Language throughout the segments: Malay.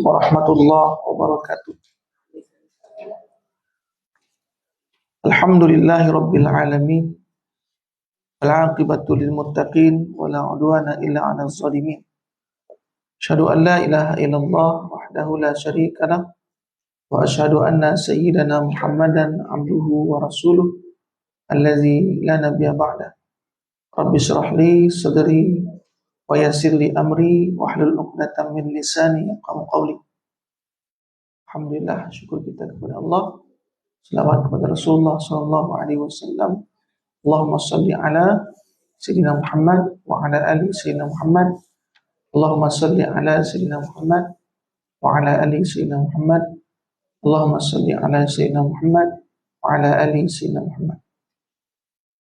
warahmatullahi wabarakatuh. Alhamdulillahi rabbil alamin. Al-aqibatu lil muttaqin wa la udwana illa 'alal zalimin. Asyhadu an la ilaha illallah wahdahu la syarika lah wa asyhadu anna sayyidana Muhammadan abduhu wa rasuluh allazi la nabiyya ba'da. Rabbi shrah li sadri wa yassir li amri wahlul 'uqdatam min lisani yafqahu qawli. Alhamdulillah, syukur kita kepada Allah. Selawat kepada Rasulullah sallallahu alaihi wasallam. Allahumma salli ala sayyidina Muhammad wa ala ali sayyidina Muhammad. Allahumma salli ala sayyidina Muhammad wa ala ali sayyidina Muhammad. Allahumma salli ala sayyidina Muhammad wa ala ali sayyidina Muhammad.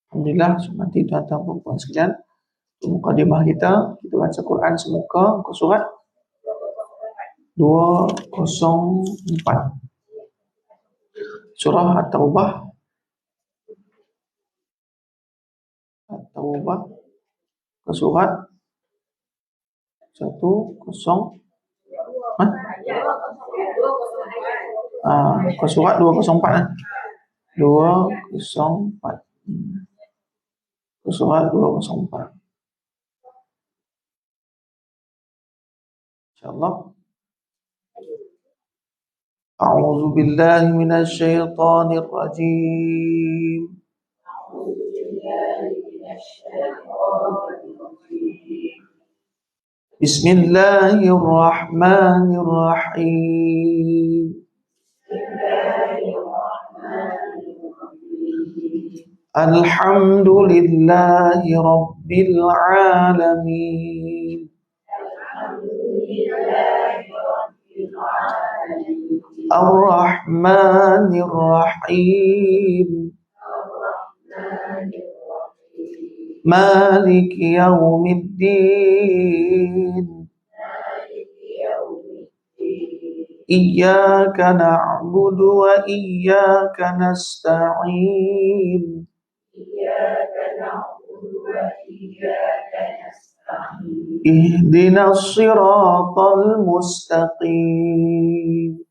Alhamdulillah, hormati tuan-tuan dan puan sekalian. Untuk mukadimah kita baca Quran semuka muka surat 204. Surah At-Taubah ke surat 10 ke surat 204 204 ke surat 204 insyaallah. A'udzu billahi minasy syaithanir rajim. Bismillahirrahmanirrahim. Alhamdulillahi rabbil alamin. Ar-Rahmanir Rahim. Maliki yaumiddin. Iyyaka na'budu wa iyyaka nasta'in. Ihdinas siratal mustaqim.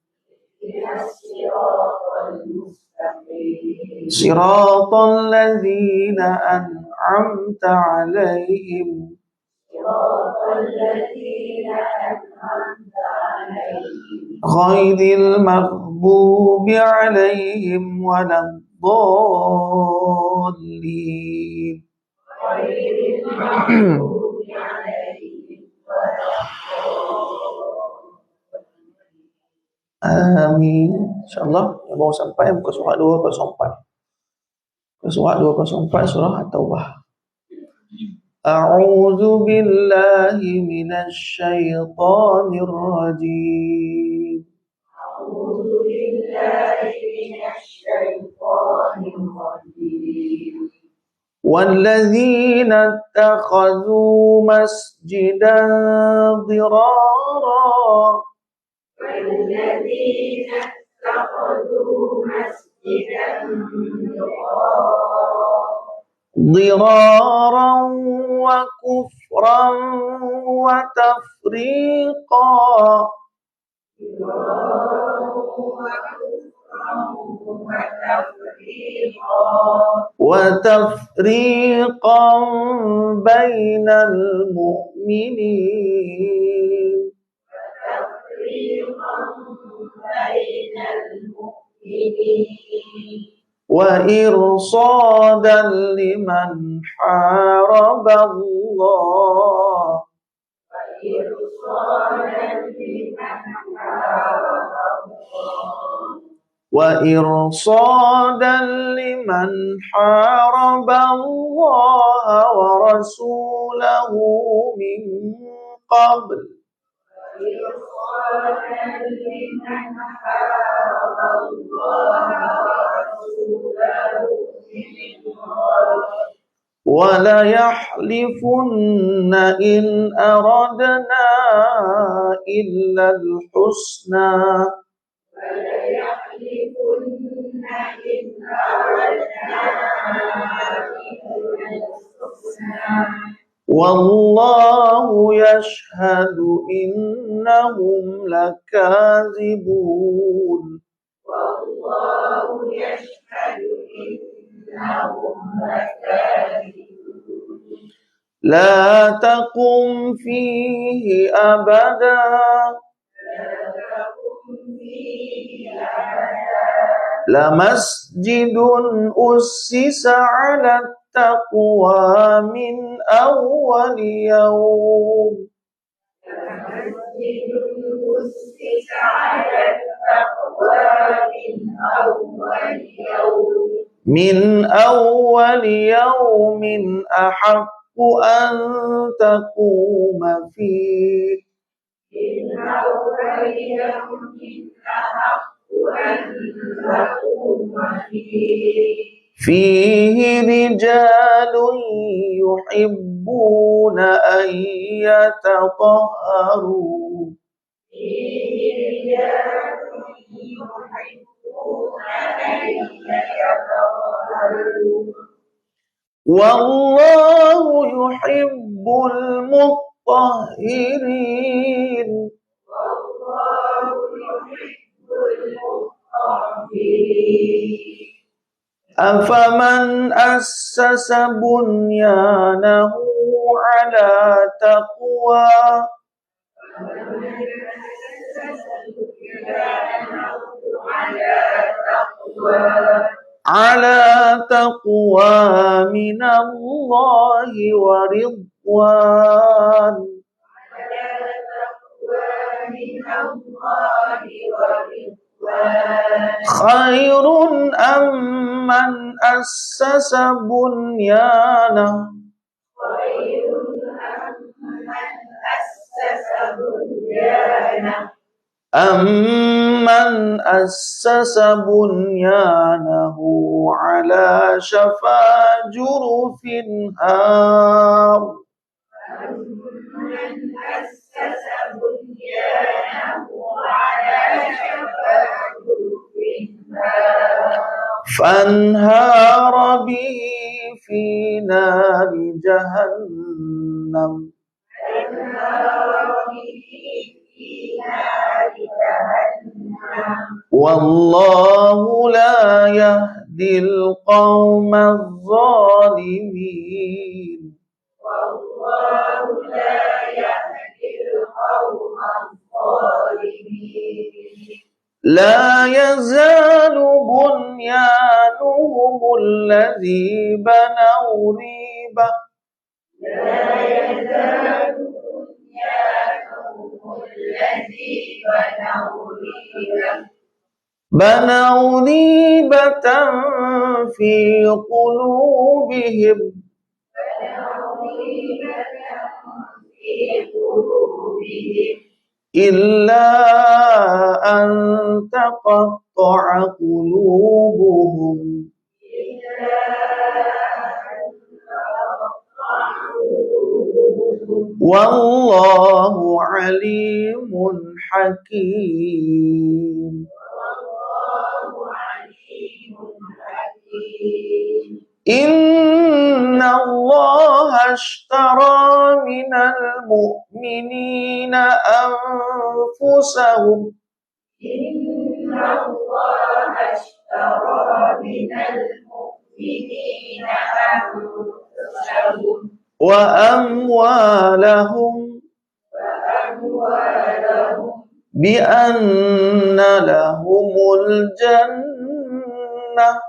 Siratal ladzina an'amta 'alaihim ghairil maghdubi 'alaihim waladdallin. Amin. InsyaAllah yang baru sampai muka surat 204. Muka surat 204 surah At-Taubah. A'udzu billahi minasy syaithanir rajim. A'udzu billahi minasy syaithanir rajim. وَالَّذِينَ اتَّخَذُوا مَسْجِدًا ضِرَارًا وَكُفْرًا وتفريقا بين المؤمنين وإرصادا لمن حارب الله وإرصادا لمن حارب الله ورسوله من قبل وَلَيَحْلِفُنَّ إِنْ أَرَدْنَا إِلَّا الْحُسْنَى Wallahu yashhadu innahum lakazibun. Wallahu yashhadu innahum lakazibun. La taqum fihi abada. Lamasjidun ussisa ala taqwa min awwal yawm. Min awwal yawmin ahaqqu an taquma fihi. Min awwal yawmin ahaqqu an taquma fihi. Fihi rijalun yuhibbuna an yatatahharu. Fihi rijalun yuhibbuna an yatatahharu. Wallahu yuhibbul mutahhirin. Wallahu yuhibbul mutahhirin. Afaman assasa bunyanahu ala taqwa. Ala taqwa minallahi wa ridwan. Khairun amman assasa bunyanah. Amman assasa bunyanahu ala shafa jurufin har. Amman assasa bunyanahu ala shafa jurufin har. Fanhara bihi fi nari jahannam. Wallahu la yahdil qawmal zalimin. Wallahu la yahdil qawmal zalimin. La yazalu bunyanuhum alladhi banaw riba. La yazalu bunyanuhum alladhi banaw riba. Banaw ribatan fi qulubihim. Illa an taqatta'a qulubuhum. Wallahu alimun hakim. Inna Allah ashtara minal mu'minina anfusahum. Inna Allah ashtara minal mu'minina anfusahum wa amwalahum bi anna lahumul jannah.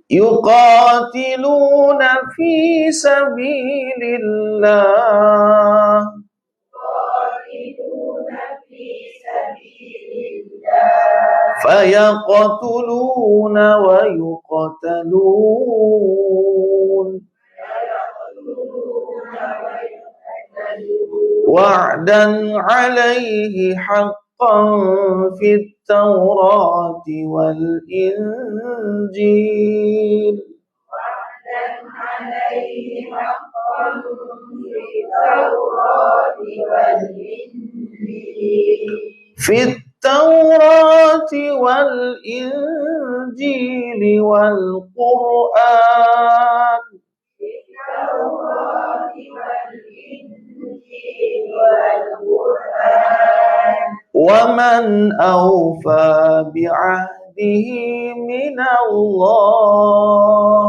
Yuqatiluna fi sabilillah. Fayaqtuluna wa yuqtalun. Wa'dan 'alaihi haqqan fit Taurati wal Injil. Wa'dan 'alaihi haqqan fit Taurati wal Injil. Fit Taurati wal Injil wal Qur'an. ومن أوفى بعهده من الله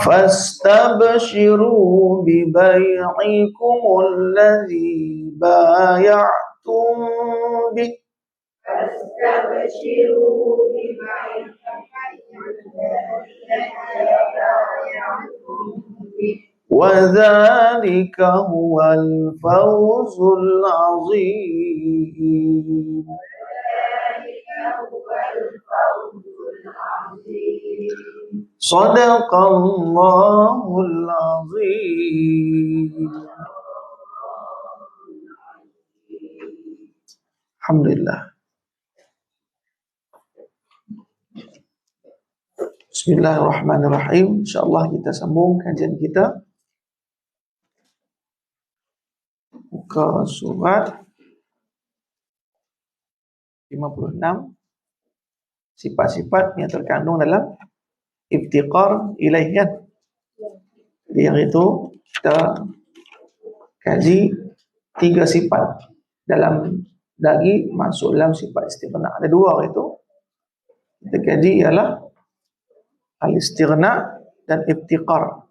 فاستبشروا ببيعكم الذي بايعتم به وذلك هو الفوز العظيم. صدق الله العظيم. Alhamdulillah. Bismillahirrahmanirrahim. InsyaAllah kita sambung kajian kita ke surat 56, sifat-sifat yang terkandung dalam iftiqar ilaih, kan? Jadi yang itu kita kaji 3 sifat dalam lagi masuk dalam sifat istighna. Ada 2 itu kita kaji, ialah al-istighna dan iftiqar.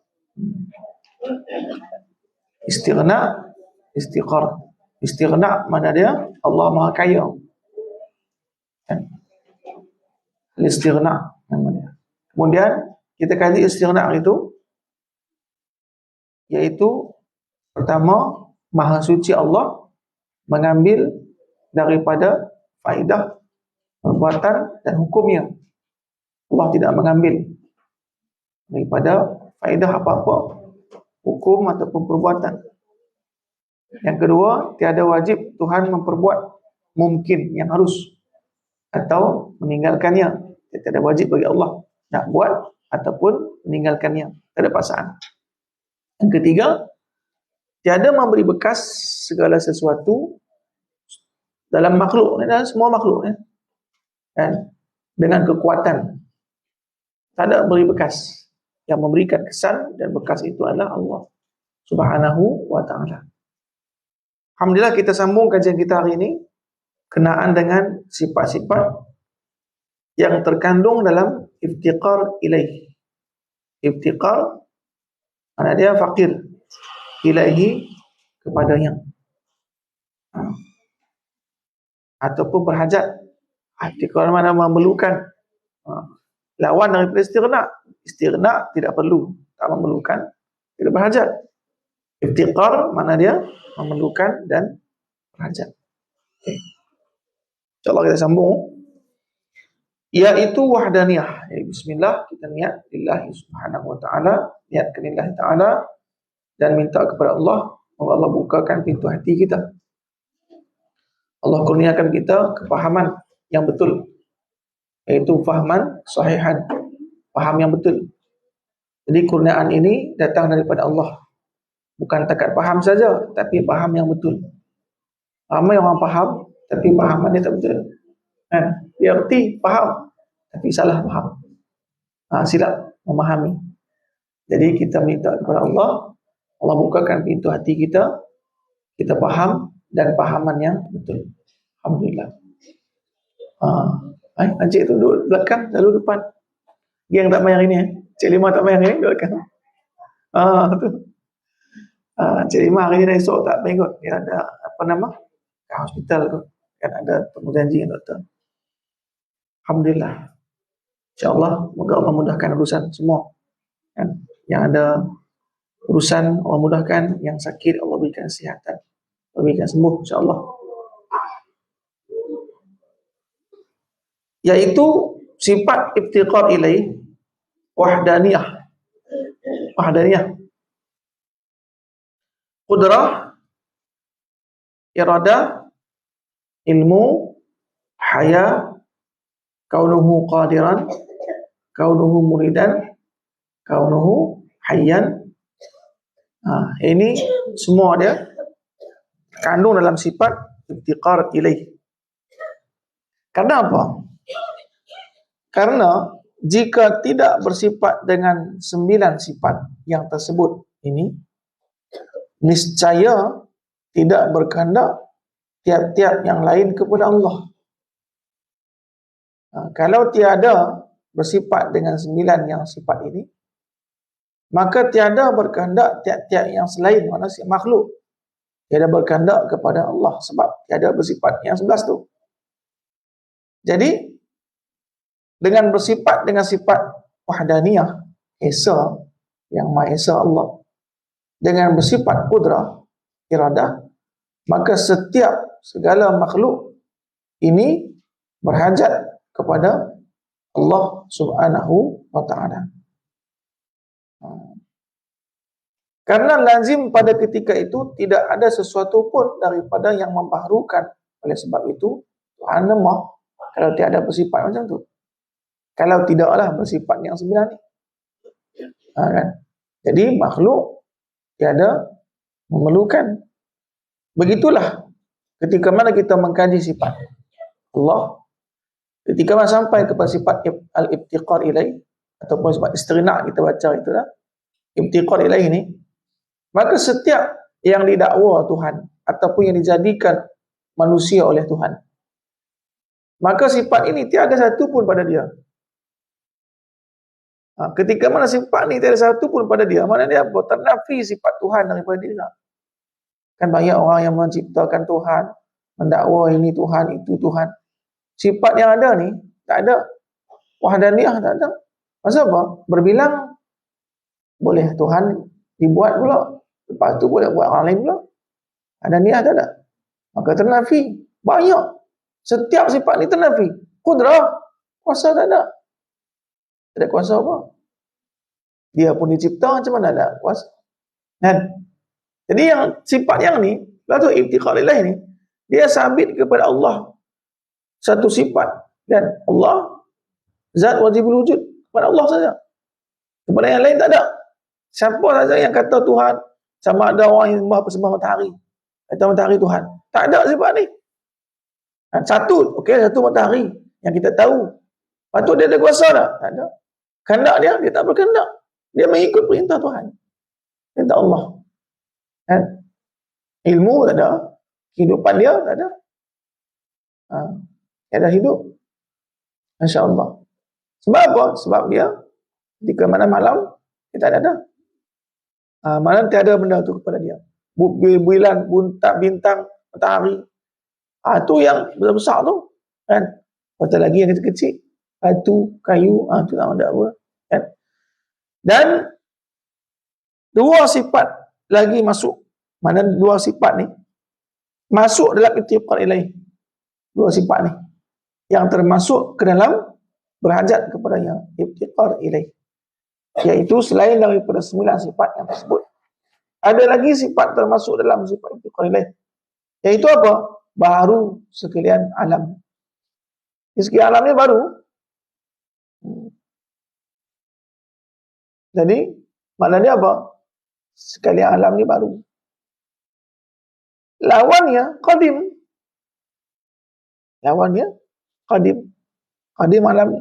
Istighna, istiqar. Istighna mana dia? Allah Maha Kaya. Al-istighna namanya. Kemudian kita kaji istighna itu, yaitu pertama, Maha Suci Allah mengambil daripada faedah perbuatan dan hukumnya. Allah tidak mengambil daripada faedah apa-apa hukum ataupun perbuatan. Yang kedua, tiada wajib Tuhan memperbuat mungkin yang harus atau meninggalkannya. Tiada wajib bagi Allah nak buat ataupun meninggalkannya. Tiada paksaan. Yang ketiga, tiada memberi bekas segala sesuatu dalam makhluk, dalam semua makhluk, kan? Dengan kekuatan. Tak ada beri bekas. Yang memberikan kesan dan bekas itu adalah Allah Subhanahu wa ta'ala. Alhamdulillah, kita sambung kajian kita hari ini kenaan dengan sifat-sifat yang terkandung dalam iftiqar ilaih. Iftiqar mana dia? Fakir ilaihi, kepadanya, ataupun berhajat. Iftiqar mana? Memerlukan. Lawan daripada istighna. Istighna tidak perlu, tak memerlukan, tidak berhajat. Iftiqar mana dia? Memerlukan dan berhajat. Okay. InsyaAllah kita sambung. Iaitu wahdaniyah. Bismillah, kita niat lillahi subhanahu wa ta'ala, niat ke lillahi ta'ala, dan minta kepada Allah, Allah bukakan pintu hati kita. Allah kurniakan kita kepahaman yang betul, yaitu fahaman sahihan, faham yang betul. Jadi kurniaan ini datang daripada Allah. Bukan takat faham saja, tapi faham yang betul. Ramai orang faham, tapi fahamannya tak betul. Dia erti, faham, tapi salah faham. Silap memahami. Jadi kita minta kepada Allah, Allah bukakan pintu hati kita, kita faham dan fahaman yang betul. Alhamdulillah. Encik tu duduk belakang, lalu depan. Yang tak main hari ni, Cik Lima tak main hari ni, duduk belakang. Tu. Cik Lima hari ni dah esok tak main kot. Dia ada apa nama? Kat hospital tu. Kan ada temu janji dengan doktor. Alhamdulillah. InsyaAllah, moga Allah mudahkan urusan semua. Kan? Yang ada urusan Allah mudahkan, yang sakit Allah berikan kesihatan, Allah berikan sembuh insyaAllah. Yaitu sifat iftiqar ilaih, wahdaniyah. Wahdaniyah. Qudrah, irada, ilmu, haya, kaunuhu qadiran, kaunuhu muridan, kaunuhu hayyan. Ini semua dia kandung dalam sifat iftiqar ilaih. Karena apa? Karena jika tidak bersifat dengan 9 sifat yang tersebut ini, niscaya tidak berkehendak tiap-tiap yang lain kepada Allah. Kalau tiada bersifat dengan 9 yang sifat ini, maka tiada berkehendak tiap-tiap yang selain manusia makhluk. Tiada berkehendak kepada Allah sebab tiada bersifat yang 11 tu. Jadi dengan bersifat dengan sifat wahdaniyah, Esa, yang Maha Esa Allah, dengan bersifat qudrah, iradah, maka setiap segala makhluk ini berhajat kepada Allah Subhanahu wa ta'ala. Karena lazim pada ketika itu tidak ada sesuatu pun daripada yang membaharukan. Oleh sebab itu Tuhan lemah kalau tiada bersifat macam tu. Kalau tidaklah bersifat yang 9 ni. Kan? Jadi makhluk tiada memerlukan. Begitulah ketika mana kita mengkaji sifat Allah, ketika mana sampai kepada sifat al-ibtiqar ilaih ataupun sifat istirna kita baca itulah ibtiqar ilaih ni, maka setiap yang didakwa Tuhan ataupun yang dijadikan manusia oleh Tuhan, maka sifat ini tiada satu pun pada dia. Ketika mana sifat ni tiada satu pun pada dia, mana dia apa? Ternafi sifat Tuhan daripada dia. Kan banyak orang yang menciptakan Tuhan, mendakwa ini Tuhan, itu Tuhan. Sifat yang ada ni tak ada. Wahdaniyah tak ada. Pasal apa? Berbilang boleh Tuhan dibuat pula. Lepas tu boleh buat orang lain pula. Wahdaniyah tak ada. Maka ternafi. Banyak. Setiap sifat ni ternafi. Qudrah, kuasa tak ada. Tak ada kuasa apa? Dia pun dicipta, macam mana ada kuasa? Kan? Jadi yang sifat yang ni, lah tu ibtiqar ilaih ni, dia sabit kepada Allah satu sifat, dan Allah zat wajibul wujud, kepada Allah saja. Kepada yang lain tak ada. Siapa saja yang kata Tuhan, sama ada orang yang sembah matahari, kata matahari Tuhan, tak ada sifat ni. Satu, okey, satu matahari yang kita tahu. Lepas tu dia ada kuasa tak? Tak ada. Kehendak dia tak berkehendak. Dia mengikut perintah Tuhan, perintah Allah. Kan? Ilmu tak ada, kehidupan dia tak ada. Dia ada hidup, Masya Allah. Sebab apa? Sebab dia ketika mana malam dia tak ada. Malam tiada benda tu kepada dia. Bulan, bintang, matahari, tu yang besar-besar tu, kan? Lepas lagi yang kecil-kecil, batu, kayu, tu tak ada apa, kan? Dan dua sifat lagi masuk. Mana dua sifat ni masuk dalam ibtiqar ilaih. Dua sifat ni yang termasuk ke dalam berhajat kepadanya, ibtiqar ilaih, iaitu selain daripada 9 sifat yang tersebut, ada lagi sifat termasuk dalam sifat ibtiqar ilaih, iaitu apa? Baru sekalian alam. Segi alam ni baru. Jadi maknanya apa? Sekalian alam ni baru. Lawannya qadim. Lawannya qadim. Qadim alam ni.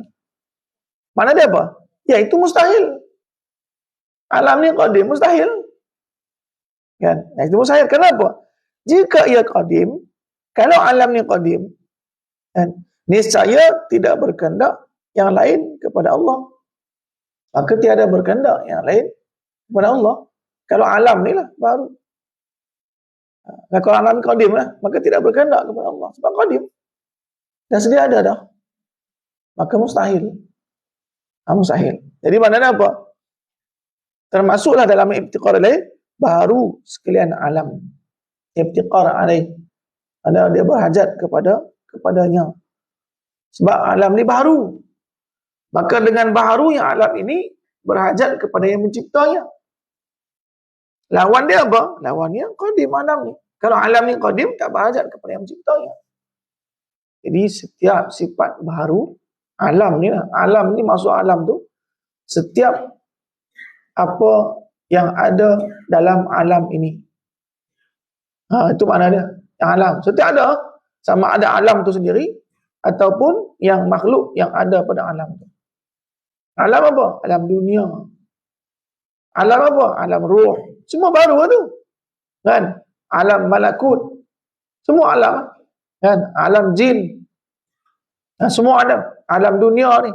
Mana dia apa? Ya, itu mustahil. Alam ni qadim, mustahil. Kan? Nah, itu mustahil. Kenapa? Jika ia qadim, kalau alam ni qadim, kan, niscaya tidak berkehendak yang lain kepada Allah. Maka tiada berkehendak yang lain kepada Allah. Kalau alam ni lah baru. Kalau alam qadim lah, maka tidak berkehendak kepada Allah. Sebab qadim. Dan sedia ada dah. Maka mustahil. Mustahil. Jadi maknanya apa? Termasuklah dalam ibtiqar alaih, baru sekalian alam. Ibtiqar alaih. Ada dia berhajat kepadanya. Sebab alam ni baru. Maka dengan baharunya alam ini berhajat kepada yang menciptanya. Lawan dia apa? Lawannya qadim alam ni. Kalau alam ni qadim, tak berhajat kepada yang menciptanya. Jadi setiap sifat baharu, alam ni lah. Alam ni masuk alam tu, setiap apa yang ada dalam alam ini. Itu makna dia. Yang alam. Setiap ada, sama ada alam tu sendiri, ataupun yang makhluk yang ada pada alam tu. Alam apa? Alam dunia. Alam apa? Alam ruh. Semua baru tu. kan? Alam malakut, semua alam, kan? Alam jin, semua alam dunia ni.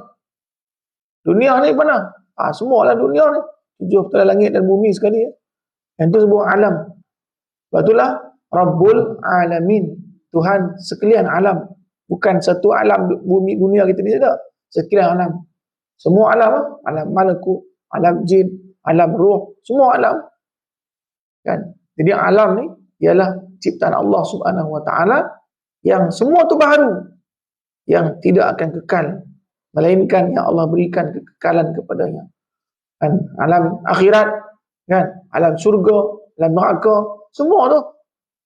Dunia ni mana? Semua alam dunia ni. 7 petala langit dan bumi sekali. Yang tu sebuah alam. Sebab itulah Rabbul Alamin, Tuhan sekalian alam. Bukan satu alam bumi dunia kita ni tak. Sekalian alam. Semua alam, alam malakut, alam jin, alam ruh, semua alam. Kan? Jadi alam ni ialah ciptaan Allah Subhanahu Wa Taala yang semua tu baru, yang tidak akan kekal, melainkan yang Allah berikan kekekalan kepadanya. Kan? Alam akhirat, kan? Alam syurga, alam neraka, semua tu,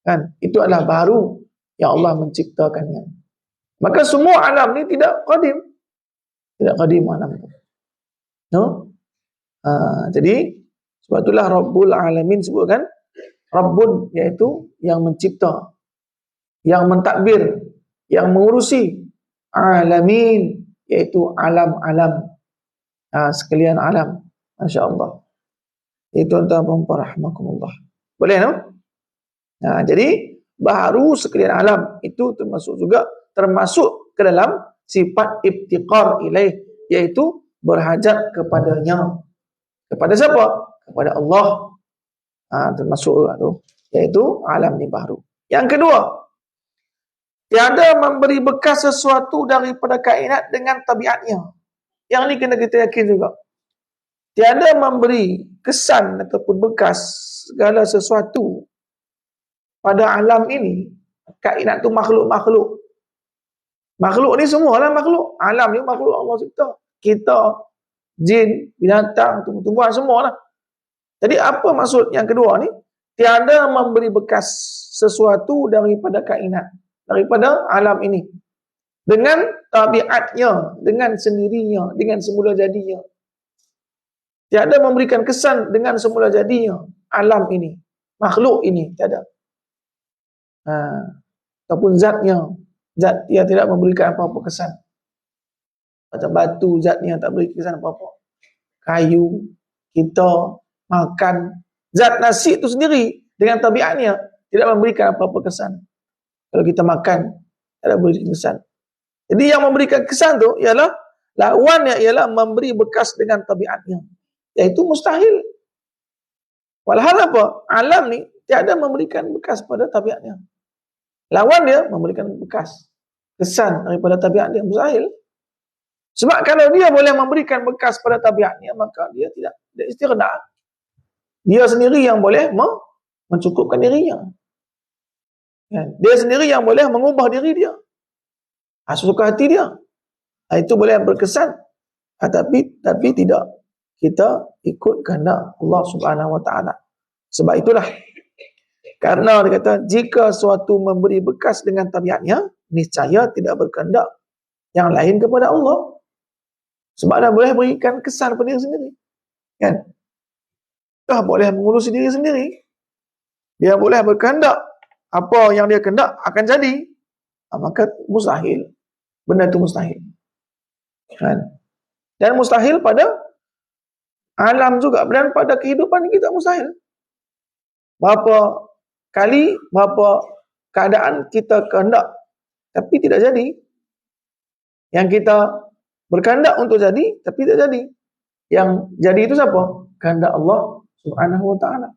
kan? Itu adalah baru yang Allah menciptakannya. Maka semua alam ni tidak qadim. Tidak qadim alam itu. No? Jadi sebab itulah Rabbul Alamin sebutkan Rabbun, iaitu yang mencipta, yang mentadbir, yang mengurusi. Alamin, iaitu alam-alam, sekalian alam. Masya Allah. Itu tuan-tuan rahmakumullah. Boleh no? Jadi baharu sekalian alam itu termasuk ke dalam sifat iftiqar ilaih, iaitu berhajat kepadanya. Kepada siapa? Kepada Allah. Termasuk tu, iaitu alam ni baru. Yang kedua, tiada memberi bekas sesuatu daripada kainat dengan tabiatnya. Yang ni kena kita yakin juga. Tiada memberi kesan ataupun bekas segala sesuatu pada alam ini. Kainat tu makhluk-makhluk. Makhluk ni semualah makhluk. Alam ni makhluk Allah cipta. Kita, jin, binatang, tumbuh-tumbuhan, semualah. Jadi apa maksud yang kedua ni? Tiada memberi bekas sesuatu daripada kainat, daripada alam ini, dengan tabiatnya, dengan sendirinya, dengan semula jadinya. Tiada memberikan kesan dengan semula jadinya alam ini, makhluk ini, tiada. Ataupun zatnya, zat dia tidak memberikan apa-apa kesan. Macam batu, zatnya tak beri kesan apa-apa. Kayu, kita makan, zat nasi itu sendiri dengan tabiatnya tidak memberikan apa-apa kesan. Kalau kita makan, tidak beri kesan. Jadi yang memberikan kesan tu ialah lawannya, ialah memberi bekas dengan tabiatnya, iaitu mustahil. Walhal apa? Alam ni tiada memberikan bekas pada tabiatnya. Lawan dia memberikan bekas, kesan daripada tabiat dia, mustahil. Sebab kalau dia boleh memberikan bekas pada tabiatnya, maka dia tidak istighna. Dia sendiri yang boleh mencukupkan dirinya. Dia sendiri yang boleh mengubah diri dia, sesuka hati dia. Itu boleh berkesan. Tapi tidak. Kita ikut kehendak Allah Subhanahu Wa Taala. Sebab itulah, karena dia kata, jika suatu memberi bekas dengan tabiatnya, niscaya tidak berkehendak yang lain kepada Allah. Sebab dia boleh berikan kesan pada diri sendiri. Kan? Dia boleh mengurusi diri sendiri. Dia boleh berkehendak. Apa yang dia kehendak akan jadi. Maka mustahil. Benda itu mustahil. Kan? Dan mustahil pada alam juga. Dan pada kehidupan kita mustahil. Berapa kali, berapa keadaan kita kehendak, tapi tidak jadi. Yang kita berkehendak untuk jadi, tapi tidak jadi. Yang jadi itu siapa? Kehendak Allah Subhanahu Wa Taala.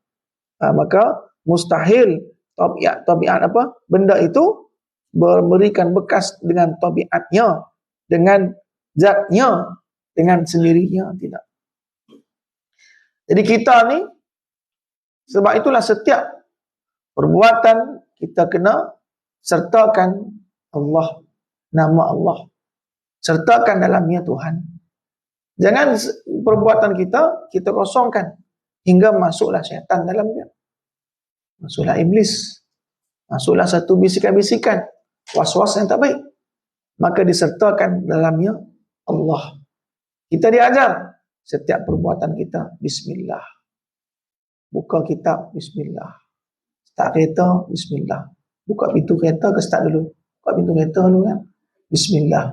Maka mustahil tabiat apa? Benda itu memberikan bekas dengan tabiatnya, dengan zatnya, dengan sendirinya, tidak. Jadi kita ni, sebab itulah setiap perbuatan kita kena sertakan Allah, nama Allah. Sertakan dalamnya Tuhan. Jangan perbuatan kita kosongkan hingga masuklah syaitan dalamnya. Masuklah iblis. Masuklah satu bisikan-bisikan, was-was yang tak baik. Maka disertakan dalamnya Allah. Kita diajar setiap perbuatan kita, bismillah. Buka kitab, bismillah. Start kereta, bismillah. Buka pintu kereta ke start dulu? Buka pintu kereta dulu kan? Bismillah.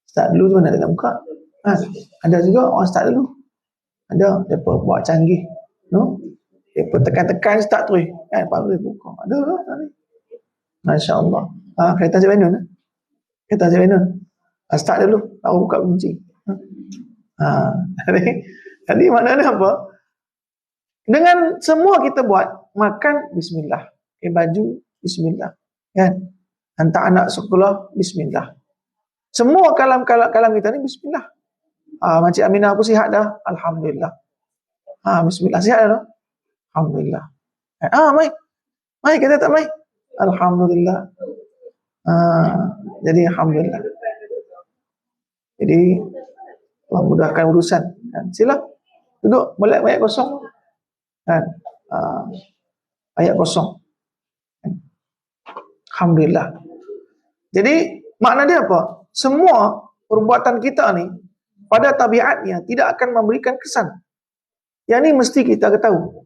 Start dulu tu mana dia nak buka? Ada juga orang start dulu. Ada, mereka buat canggih. No? Dia tekan-tekan start terus. Kan, baru dia buka. Ada lah tadi. Masya-Allah. Kereta Cik Benun. Kereta Cik Benun. Start dulu, baru buka kunci. Jadi maknanya apa? Dengan semua kita buat, makan bismillah, pakai baju bismillah, kan? Hantar anak sekolah bismillah. Semua kalam kita ni bismillah. Makcik Aminah aku sihat dah, alhamdulillah. Bismillah, sihat dah. Alhamdulillah. Mai kita tak mai. Alhamdulillah. Jadi alhamdulillah. Jadi Allah mudahkan urusan. Kan? Sila duduk, melek ayat kosong. Kan? Ayat kosong. Alhamdulillah. Jadi makna dia apa? Semua perbuatan kita ni pada tabiatnya tidak akan memberikan kesan. Yang ni mesti kita ketahui.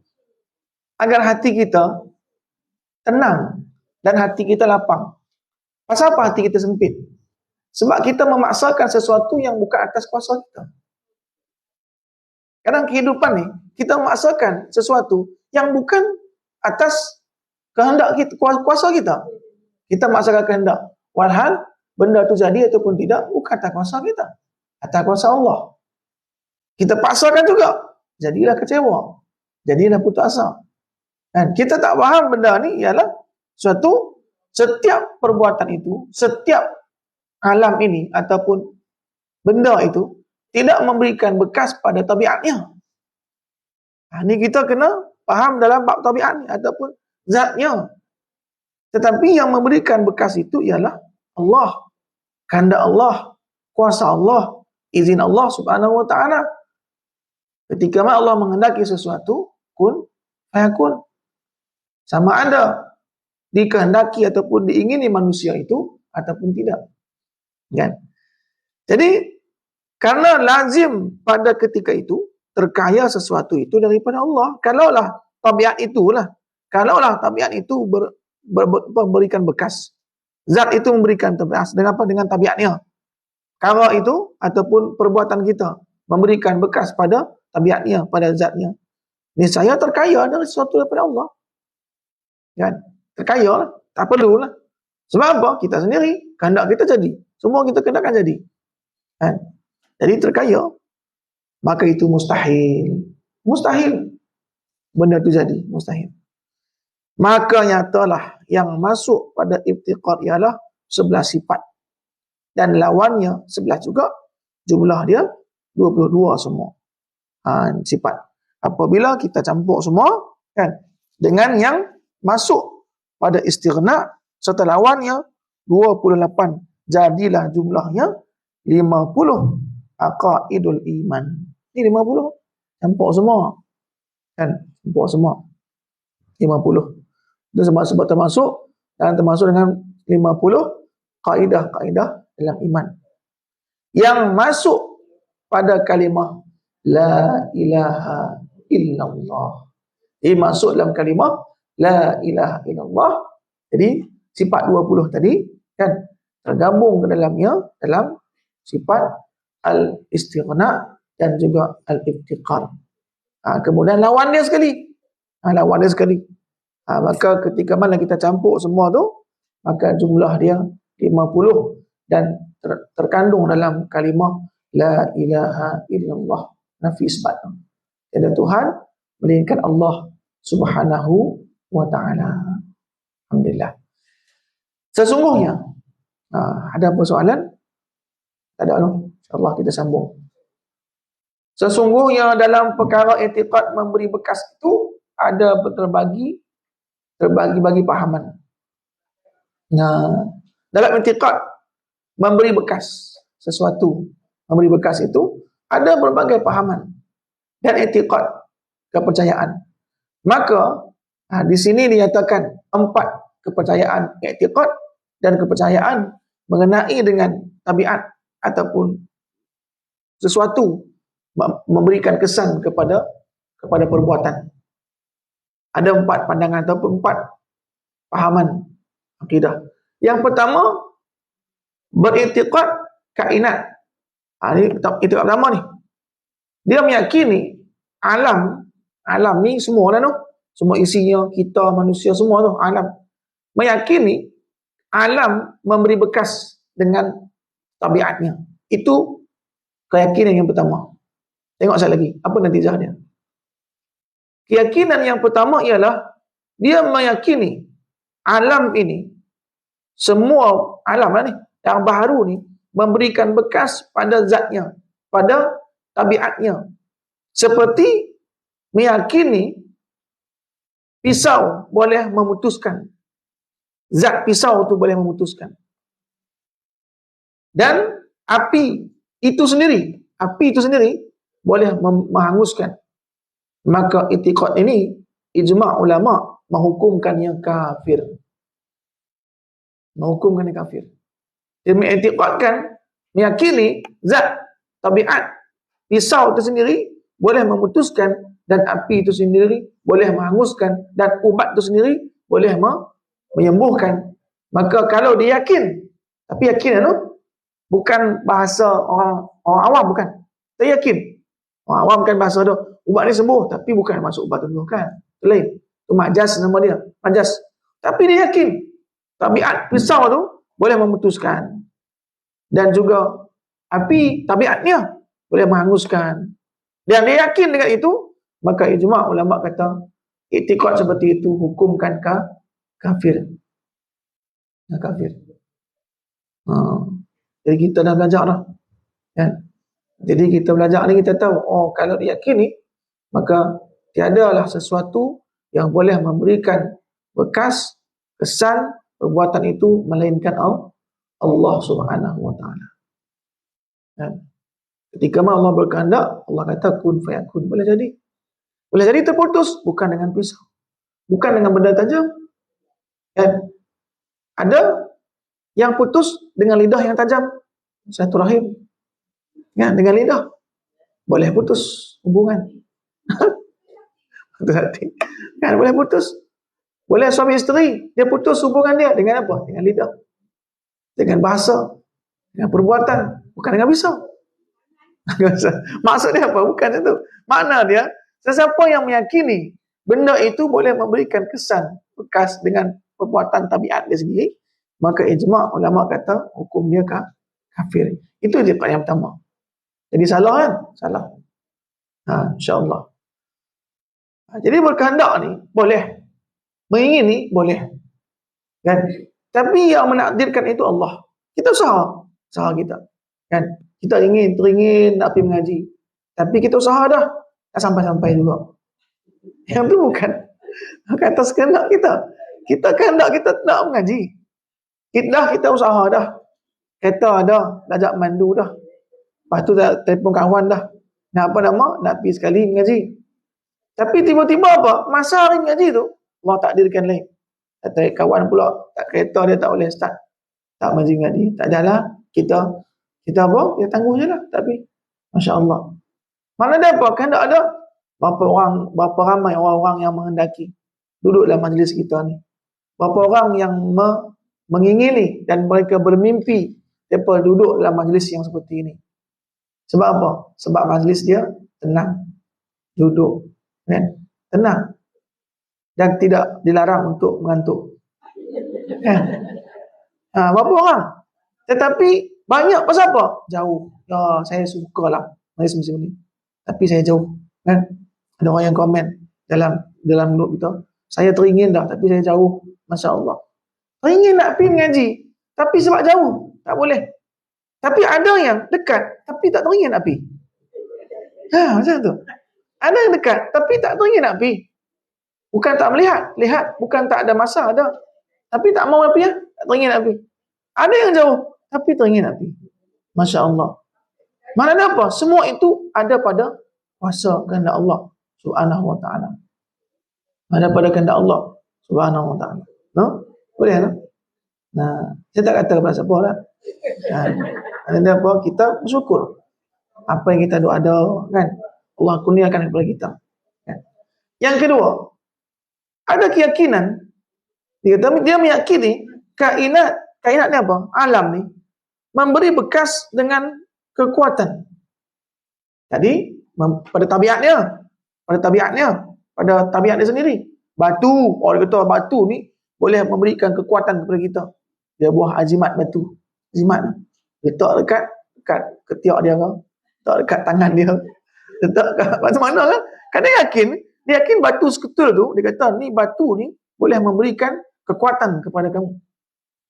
Agar hati kita tenang dan hati kita lapang. Pasal apa hati kita sempit? Sebab kita memaksakan sesuatu yang bukan atas kuasa kita. Kadang kehidupan ni, kita memaksakan sesuatu yang bukan atas kehendak kita, kuasa kita. Kita memaksakan kehendak. Walhal, benda tu jadi ataupun tidak, bukan atas kuasa kita. Atas kuasa Allah. Kita paksakan juga. Jadilah kecewa. Jadilah putus asa. Dan kita tak faham benda ni ialah setiap perbuatan itu, setiap alam ini ataupun benda itu tidak memberikan bekas pada tabiatnya. Ini kita kena faham dalam bab tabiat ni ataupun zatnya. Tetapi yang memberikan bekas itu ialah Allah, kehendak Allah, kuasa Allah, izin Allah Subhanahu wa taala. Ketika Allah menghendaki sesuatu, kun fayakun. Sama ada dikehendaki ataupun diingini manusia itu ataupun tidak. Kan? Jadi karena lazim pada ketika itu terkaya sesuatu itu daripada Allah. Kalaulah tabiat itu memberikan bekas, zat itu memberikan bekas dengan apa? Dengan tabiatnya. Kalau itu ataupun perbuatan kita memberikan bekas pada tabiatnya, pada zatnya, niscaya terkaya dari sesuatu daripada Allah. Kan? Terkaya lah, tak perlulah. Sebab apa? Kita sendiri, kehendak kita jadi. Semua kita kehendakkan jadi. Kan? Jadi terkaya. Maka itu mustahil. Mustahil. Benda itu jadi. Mustahil. Maka nyatalah yang masuk pada iftiqar ialah 11 sifat. Dan lawannya 11 juga. Jumlah dia 22 semua. Sifat. Apabila kita campur semua, kan, dengan yang masuk pada istighna serta lawannya 28, jadilah jumlahnya 50 aqaidul iman. Ini 50 campur semua, kan, campur semua 50. Itu sebab termasuk dan termasuk dengan 50 kaedah-kaedah dalam iman yang masuk pada kalimah la ilaha illallah. Ini masuk dalam kalimah la ilaha illallah. Jadi sifat 20 tadi, kan, tergabung ke dalamnya dalam sifat al-istighna dan juga al-iftiqar. Kemudian lawan dia sekali. Maka ketika mana kita campur semua tu, maka jumlah dia 50 dan terkandung dalam kalimah la ilaha illallah. Nafi isbat. Tiada Tuhan melainkan Allah Subhanahu wa ta'ala. Alhamdulillah. Sesungguhnya, ada apa soalan? Tak ada lah. InsyaAllah kita sambung. Sesungguhnya dalam perkara i'tiqad memberi bekas itu ada terbagi pahaman. Dalam i'tiqad memberi bekas sesuatu, memberi bekas itu ada berbagai pahaman dan i'tiqad, kepercayaan. Maka di sini dinyatakan 4 kepercayaan i'tiqad dan kepercayaan mengenai dengan tabiat ataupun sesuatu memberikan kesan kepada perbuatan. Ada 4 pandangan ataupun 4 pahaman akidah. Yang pertama, beriktikad kainat. Ini iktikad pertama ni. Dia meyakini alam ni semua dah tu. semua isinya, kita manusia semua tu, alam. Meyakini alam memberi bekas dengan tabiatnya. Itu keyakinan yang pertama. Tengok sekali lagi, apa natijah dia? Keyakinan yang pertama ialah dia meyakini alam ini, semua alam ni, yang baharu ni, memberikan bekas pada zatnya, pada tabiatnya. Seperti meyakini pisau boleh memutuskan. Zat pisau tu boleh memutuskan. Dan api itu sendiri boleh menghanguskan. Maka i'tiqad ini, ijma' ulama' menghukumkannya kafir. Menghukumkannya kafir. Dia mengiktikadkan, meyakini zat, tabiat pisau itu sendiri boleh memutuskan, dan api itu sendiri boleh menghanguskan, dan ubat itu sendiri boleh menyembuhkan. Maka kalau dia yakin, tapi yakin itu bukan bahasa orang awam, bukan. Dia yakin. Orang awam kan bahasa tu, ubat ni sembuh, tapi bukan masuk ubat tu, kan. Itu lain. Itu majaz nama dia, majaz. Tapi dia yakin tabiat pisau tu boleh memutuskan, dan juga api tabiatnya boleh menghanguskan. Dan dia yakin dengan itu, maka ijma' ulama kata i'tiqad seperti itu hukumkan kafir. Kafir. Jadi kita dah belajar dah. Kan? Jadi kita belajar ni, kita tahu, kalau dia yakin ni, maka tiadalah sesuatu yang boleh memberikan bekas, kesan perbuatan itu melainkan Allah Subhanahu wa taala. Kan? Ketika Allah berkehendak, Allah kata kun fayakun, boleh jadi. Boleh jadi terputus, bukan dengan pisau, bukan dengan benda tajam. Kan? Ada yang putus dengan lidah yang tajam, satu rahim. Ya, dengan lidah boleh putus hubungan. Hati-hati. Kan, boleh putus. Boleh suami isteri, dia putus hubungan dia dengan apa? Dengan lidah. Dengan bahasa, dengan perbuatan, bukan dengan pisau. Maksudnya apa? Bukan itu. Makna dia, sesiapa yang meyakini benda itu boleh memberikan kesan, bekas dengan perbuatan tabiat dia sendiri, maka ijma' ulama kata hukum dia kafir. Itu je yang pertama. Jadi salah kan? Salah. InsyaAllah. Jadi berkehendak ni boleh, mengingini boleh, kan? Tapi yang menakdirkan itu Allah. Kita usaha kita, kan? Kita teringin nak pergi mengaji, tapi kita usaha dah, tak sampai-sampai juga. Yang tu bukan atas kehendak kita. Kita kehendak kita nak mengaji, kita usaha dah, kereta dah, ajak mandu dah, lepas tu dah telefon kawan dah, nak pergi sekali mengaji. Tapi tiba-tiba apa? Masa hari mengaji tu, Allah takdirkan lain. Kata kawan pula, tak, kereta dia tak boleh start, tak mengaji, tak jalan. Kita apa? Kita tangguh je lah. Tapi Masya Allah, mana ada apa? Kan tak ada berapa ramai orang-orang yang menghendaki duduk dalam majlis kita ni. Berapa orang yang mengingini dan mereka bermimpi mereka duduk dalam majlis yang seperti ini. Sebab apa? Sebab majlis dia tenang, duduk, kan? Tenang, dan tidak dilarang untuk mengantuk. Berapa orang? Tetapi banyak pasal apa? Jauh. Ya, saya sukalah majlis macam ni, tapi saya jauh, kan? Ada orang yang komen dalam grup kita, saya teringin dah, tapi saya jauh. Masya Allah. Teringin nak pergi mengaji, tapi sebab jauh, tak boleh. Tapi ada yang dekat, tapi tak teringin nak pergi. Macam tu. Ada yang dekat, tapi tak teringin nak pergi. Bukan tak lihat, bukan tak ada masa, ada. Tapi tak mau nak pergi, tak teringin nak pergi. Ada yang jauh, tapi teringin nak pergi. Masya Allah. Mana ada apa? Semua itu ada pada kuasa kehendak Allah Subhanahu wa ta'ala. Ada pada kehendak Allah Subhanahu wa ta'ala. No? Boleh tak? Nah, saya tak kata kepada siapa lah. Ada apa? Kita bersyukur. Apa yang kita ada, kan? Allah kurniakan kepada kita. Kan? Yang kedua, ada keyakinan. Dia meyakini kainat ni apa? Alam ni memberi bekas dengan kekuatan. Jadi pada tabiat dia sendiri, Batu, orang kata batu ni boleh memberikan kekuatan kepada kita. Dia buah azimat batu. Azimat letak dekat ketiak dia ke, letak dekat tangan dia, letak kat macam mana kan? Kan dia yakin batu seketul tu, dia kata ni batu ni boleh memberikan kekuatan kepada kamu.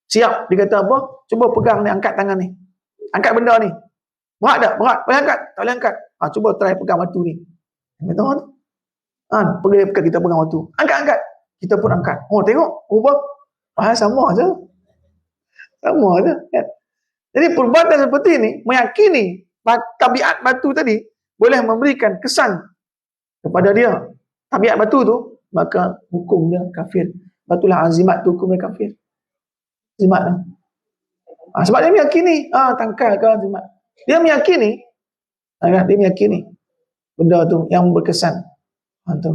Siap, dia kata apa? Cuba pegang ni, angkat tangan ni. Angkat benda ni. Berat tak? Berat. Boleh angkat? Tak boleh angkat. Cuba try pegang batu ni. Dia tahu tu. Pergi kita pegang batu. Angkat. Kita pun angkat. Tengok. Ubah. Sama je. Sama je. Kan? Jadi perbuatan seperti ini meyakini tabiat batu tadi boleh memberikan kesan kepada dia. Tabiat batu tu, maka hukum dia kafir. Batulah azimat tu hukum dia kafir. Azimat lah. Sebab dia meyakini tangkal ke azimat. Dia meyakini benda tu yang berkesan. Tu.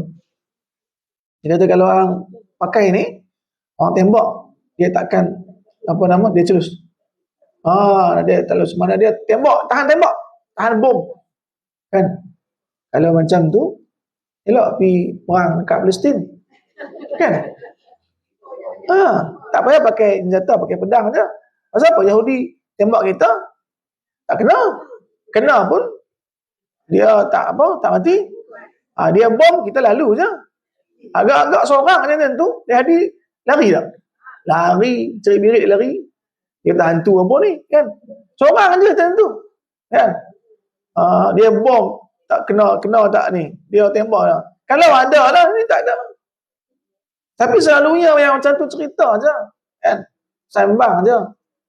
Dia kata kalau orang pakai ni, orang tembak, dia takkan dia celus. Dia terus mana dia tembak, tahan bom. Kan? Kalau macam tu, elok pergi perang dekat Palestin. Kan? Tak payah pakai senjata, pakai pedang je. Pasal apa Yahudi tembak kita? Tak kena. Kena pun dia tak mati. Dia bom, kita lalu je. Agak-agak seorang je tu, dia lari tak? Lari, cari birik lari. Dia tak hantu apa ni, kan? Seorang je tu. Kan? Dia bom, tak kena tak ni. Dia tembak lah. Kalau ada lah, ni tak ada. Tapi selalunya yang macam tu cerita je. Kan? Sambang je.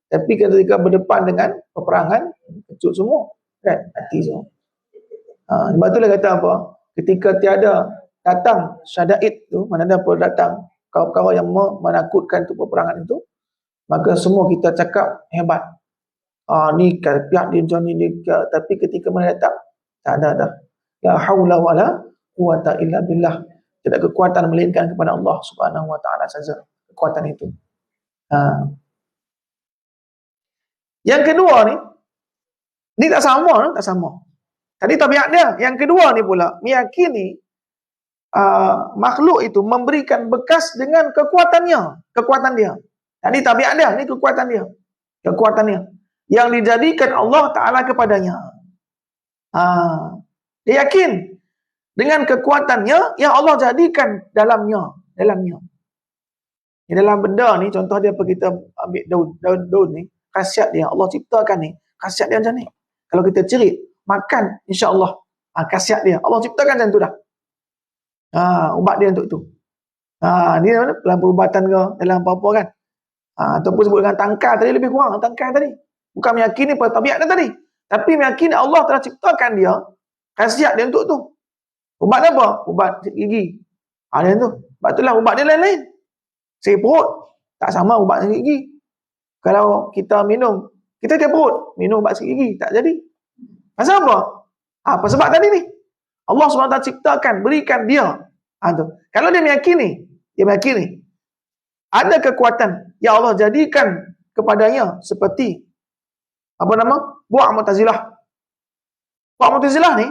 Tapi ketika berdepan dengan peperangan, kecut semua. Kan? Hati semua. Sebab itulah kata apa? Ketika tiada datang syada'id tu, mana ada apa datang perkara-perkara yang menakutkan tu peperangan itu, maka semua kita cakap hebat. Ni kan pihak dia macam ni, tapi ketika mana datang, tak ada dah. La haula wala quwata illa billah. Tidak kekuatan melainkan kepada Allah Subhanahu wa taala saja kekuatan itu. Yang kedua ni tak sama. Tadi tabiat dia. Yang kedua ni pula meyakini makhluk itu memberikan bekas dengan kekuatan dia. Tadi tabiat dia, ni kekuatan dia yang dijadikan Allah Ta'ala kepadanya. Dia yakin dengan kekuatannya yang Allah jadikan dalamnya. Di dalam benda ni, contoh dia apa, kita ambil daun ni, khasiat dia Allah ciptakan ni, khasiat dia macam ni. Kalau kita cerit, makan, insya-Allah khasiat dia Allah ciptakan macam tu dah. Ubat dia untuk tu. Ni dalam perubatan ke, dalam apa-apa kan. Ataupun sebut dengan tangkal tadi, lebih kurang tangkal tadi. Bukan meyakini pada tabiat dia tadi, tapi meyakini Allah telah ciptakan dia, khasiat dia untuk tu. Ubat apa? Ubat sakit gigi. Dia tu. Sebab itulah ubat dia lain-lain. Sakit perut, tak sama ubat sakit gigi. Kalau kita minum, kita sakit perut, minum ubat sakit gigi, tak jadi. Pasal apa? Apa sebab tadi ni? Allah SWT ciptakan, berikan dia. Tu. Kalau dia meyakini ada kekuatan yang Allah jadikan kepadanya seperti buah Mu'tazilah. Buah Mu'tazilah ni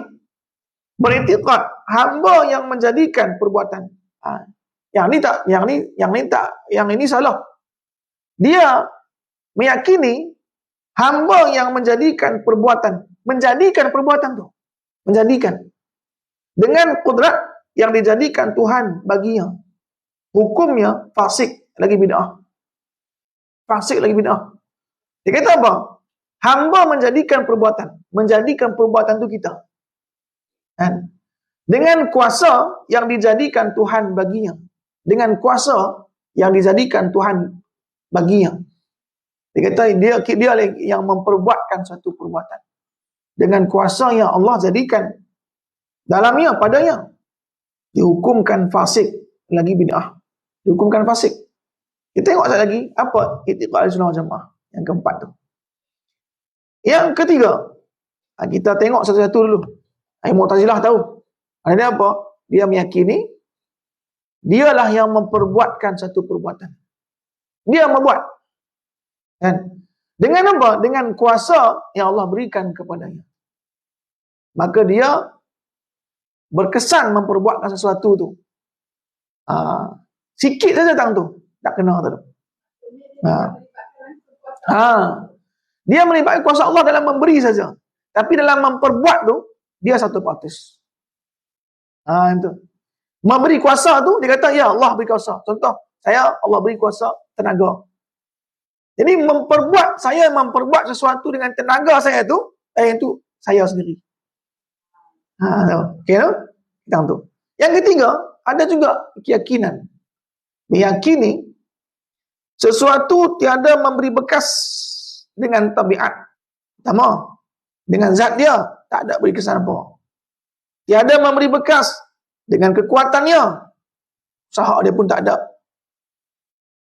beriktikad hamba yang menjadikan perbuatan. Yang ini salah. Dia meyakini hamba yang menjadikan perbuatan tu. Menjadikan. Dengan kudrat yang dijadikan Tuhan baginya. Hukumnya fasik lagi bid'ah. Dia kata apa? Hamba menjadikan perbuatan tu kita. Kan? Dengan kuasa yang dijadikan Tuhan baginya. Dia kata dia yang memperbuatkan satu perbuatan. Dengan kuasa yang Allah jadikan dalamnya, padanya. Dihukumkan fasik lagi bid'ah. Dihukumkan fasik. Kita tengok sekali lagi apa i'tiqad Ahlussunnah wal Jamaah yang keempat tu. Yang ketiga, kita tengok satu-satu dulu. Mu'tazilah tahu. Dia apa? Dia meyakini dialah yang memperbuatkan satu perbuatan. Dia membuat. Kan? Dengan apa? Dengan kuasa yang Allah berikan kepadanya. Maka dia berkesan memperbuatkan sesuatu tu. Sikit saja tang tu, tak kena tu. Dia melibatkan kuasa Allah dalam memberi saja. Tapi dalam memperbuat tu, dia 1%. Itu. Memberi kuasa tu, dia kata, ya Allah beri kuasa. Contoh, Allah beri kuasa tenaga. Jadi saya memperbuat sesuatu dengan tenaga saya tu, itu saya sendiri. Okay, no? Tu. Yang ketiga, ada juga keyakinan. Meyakini sesuatu tiada memberi bekas dengan tabiat. Pertama, dengan zat dia tak ada beri kesan apa. Tiada memberi bekas dengan kekuatannya. Usaha dia pun tak ada.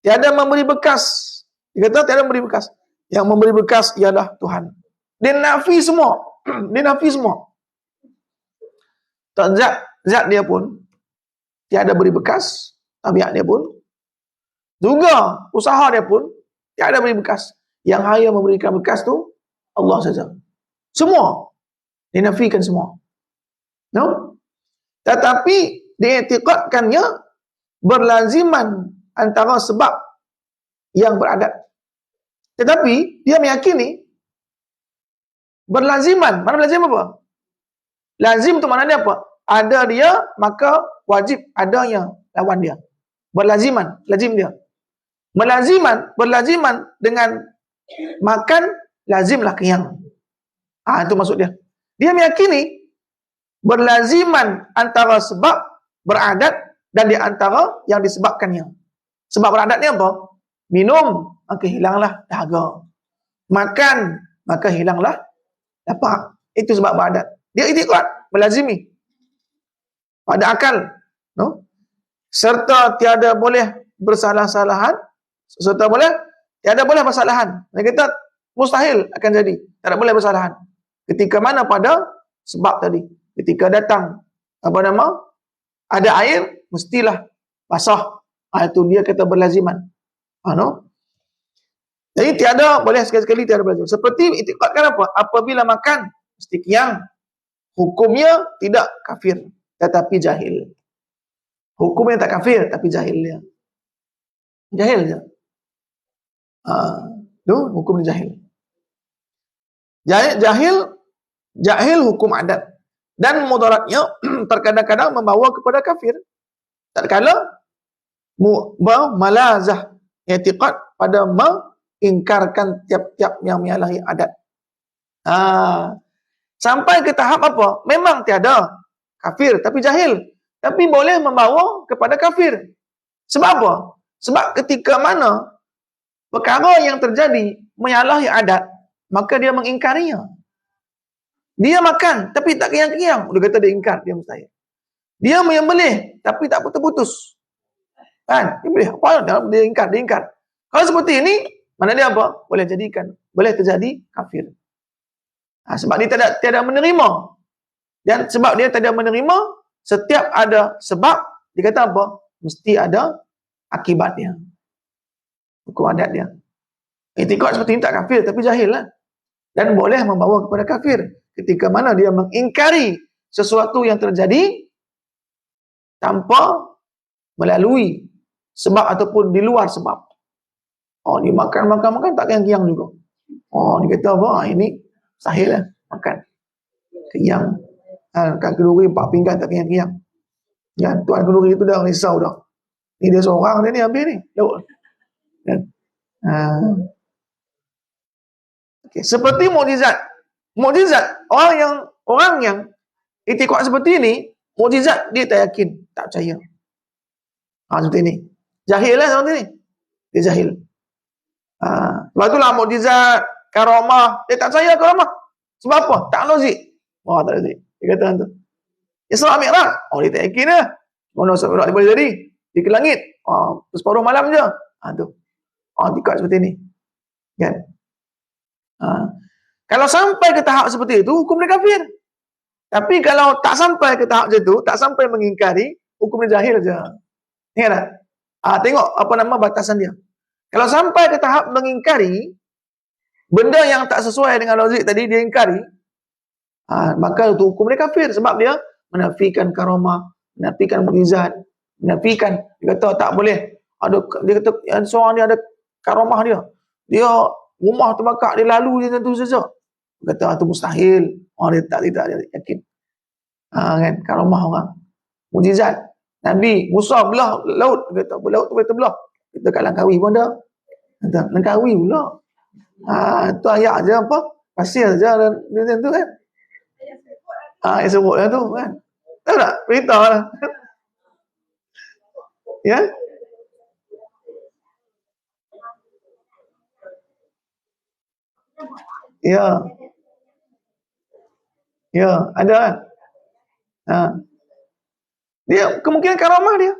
Tiada memberi bekas. Dia kata tiada memberi bekas. Yang memberi bekas ialah Tuhan. Dia nafi semua. Dia nafi semua. Zat dia pun tiada beri bekas. Tabiat dia pun. Juga usaha dia pun tiada beri bekas. Yang hanya memberikan bekas tu Allah saja. Semua dinafikan semua. No? Tetapi diiktikadkannya berlaziman antara sebab yang beradat. Tetapi dia meyakini berlaziman. Mana lazim apa? Lazim tu maknanya apa? Ada dia, maka wajib adanya lawan dia. Berlaziman, lazim dia. Berlaziman dengan makan, lazimlah kenyang. Itu maksud dia. Dia meyakini berlaziman antara sebab beradat dan di antara yang disebabkannya. Sebab beradatnya apa? Minum, maka hilanglah dahaga. Makan, maka hilanglah lapar. Itu sebab beradat. Dia iktikad, melazimi. Pada akal. No? Serta tiada boleh bersalah-salahan. Tiada boleh bersalahan. Dia kata, mustahil akan jadi. Tiada boleh bersalahan. Ketika mana pada sebab tadi. Ketika datang, ada air, mestilah basah. Itu dia kata berlaziman. No? Jadi tiada boleh sekali-sekali tiada berlaziman. Seperti iktikadkan apa? Apabila makan, mesti kenyang. Hukumnya tidak kafir, tetapi jahil. Hukumnya tak kafir, tapi jahil dia. Jahil je. Hukumnya jahil. Jahil hukum adat. Dan mudaratnya terkadang-kadang membawa kepada kafir. Tatkala malazah i'tiqad pada mengingkarkan tiap-tiap yang menyalahi adat. Sampai ke tahap apa? Memang tiada kafir, tapi jahil. Tapi boleh membawa kepada kafir. Sebab apa? Sebab ketika mana perkara yang terjadi menyalahi adat, maka dia mengingkarinya. Dia makan, tapi tak kenyang-kenyang. Dia kata dia ingkar, dia mustahil. Dia menyembelih, tapi tak putus-putus. Kan? Dia boleh. Apa? Dia ingkar. Kalau seperti ini, mana dia apa? Boleh terjadi kafir. Sebab dia tiada menerima. Dan sebab dia tiada menerima, setiap ada sebab, dia kata apa? Mesti ada akibatnya. Hukum adat dia. Iktikad seperti ini tak kafir, tapi jahil lah. Dan boleh membawa kepada kafir. Ketika mana dia mengingkari sesuatu yang terjadi tanpa melalui sebab ataupun di luar sebab. Dia makan tak kenyang juga. Dia kata apa? Ini sahil lah makan. Kenyang. Kat kenduri 4 pinggan tak kenyang-kenyang. Ya, tuan kenduri itu dah risau dah. Ni dia seorang dia ni habis ni. Okay. Seperti mukjizat. Orang yang iktikad seperti ini, mukjizat dia tak yakin, tak percaya. Seperti ini. Jahil lah seperti ini. Dia jahil. Lepas itulah mukjizat, karamah, dia tak percaya karamah. Sebab apa? Tak lozik. Tak lozik. Dia kata tu. Isra Mi'raj. Dia tak yakin lah. Mana Isra Mi'raj boleh jadi? Dia ke langit. Separuh malam je. Tu. Iktikad seperti ini. Kan? Kalau sampai ke tahap seperti itu, hukum dia kafir. Tapi kalau tak sampai ke tahap itu, tak sampai mengingkari, hukum dia jahil je. Ingat tak? Tengok batasan dia. Kalau sampai ke tahap mengingkari, benda yang tak sesuai dengan logik tadi, dia ingkari, maka itu hukum dia kafir. Sebab dia menafikan karamah, menafikan mukjizat. Menafikan. Dia kata tak boleh. Dia kata seorang ni ada karamah dia. Dia rumah terbakar, dia lalu je tentu saja. Dia kata itu mustahil. Orang dia tidak dia yakin. Kan karamah orang. Mukjizat. Nabi Musa belah laut. Dia kata laut tu belah. Kita kat Langkawi pun ada. Kata Langkawi pula. Tu ayat je apa? Pasir je dia tu kan. Yang sebut tu kan. Tahu tak? Beritahu lah. Ya? Ya. Ya, ada kan? Dia kemungkinan karamah dia.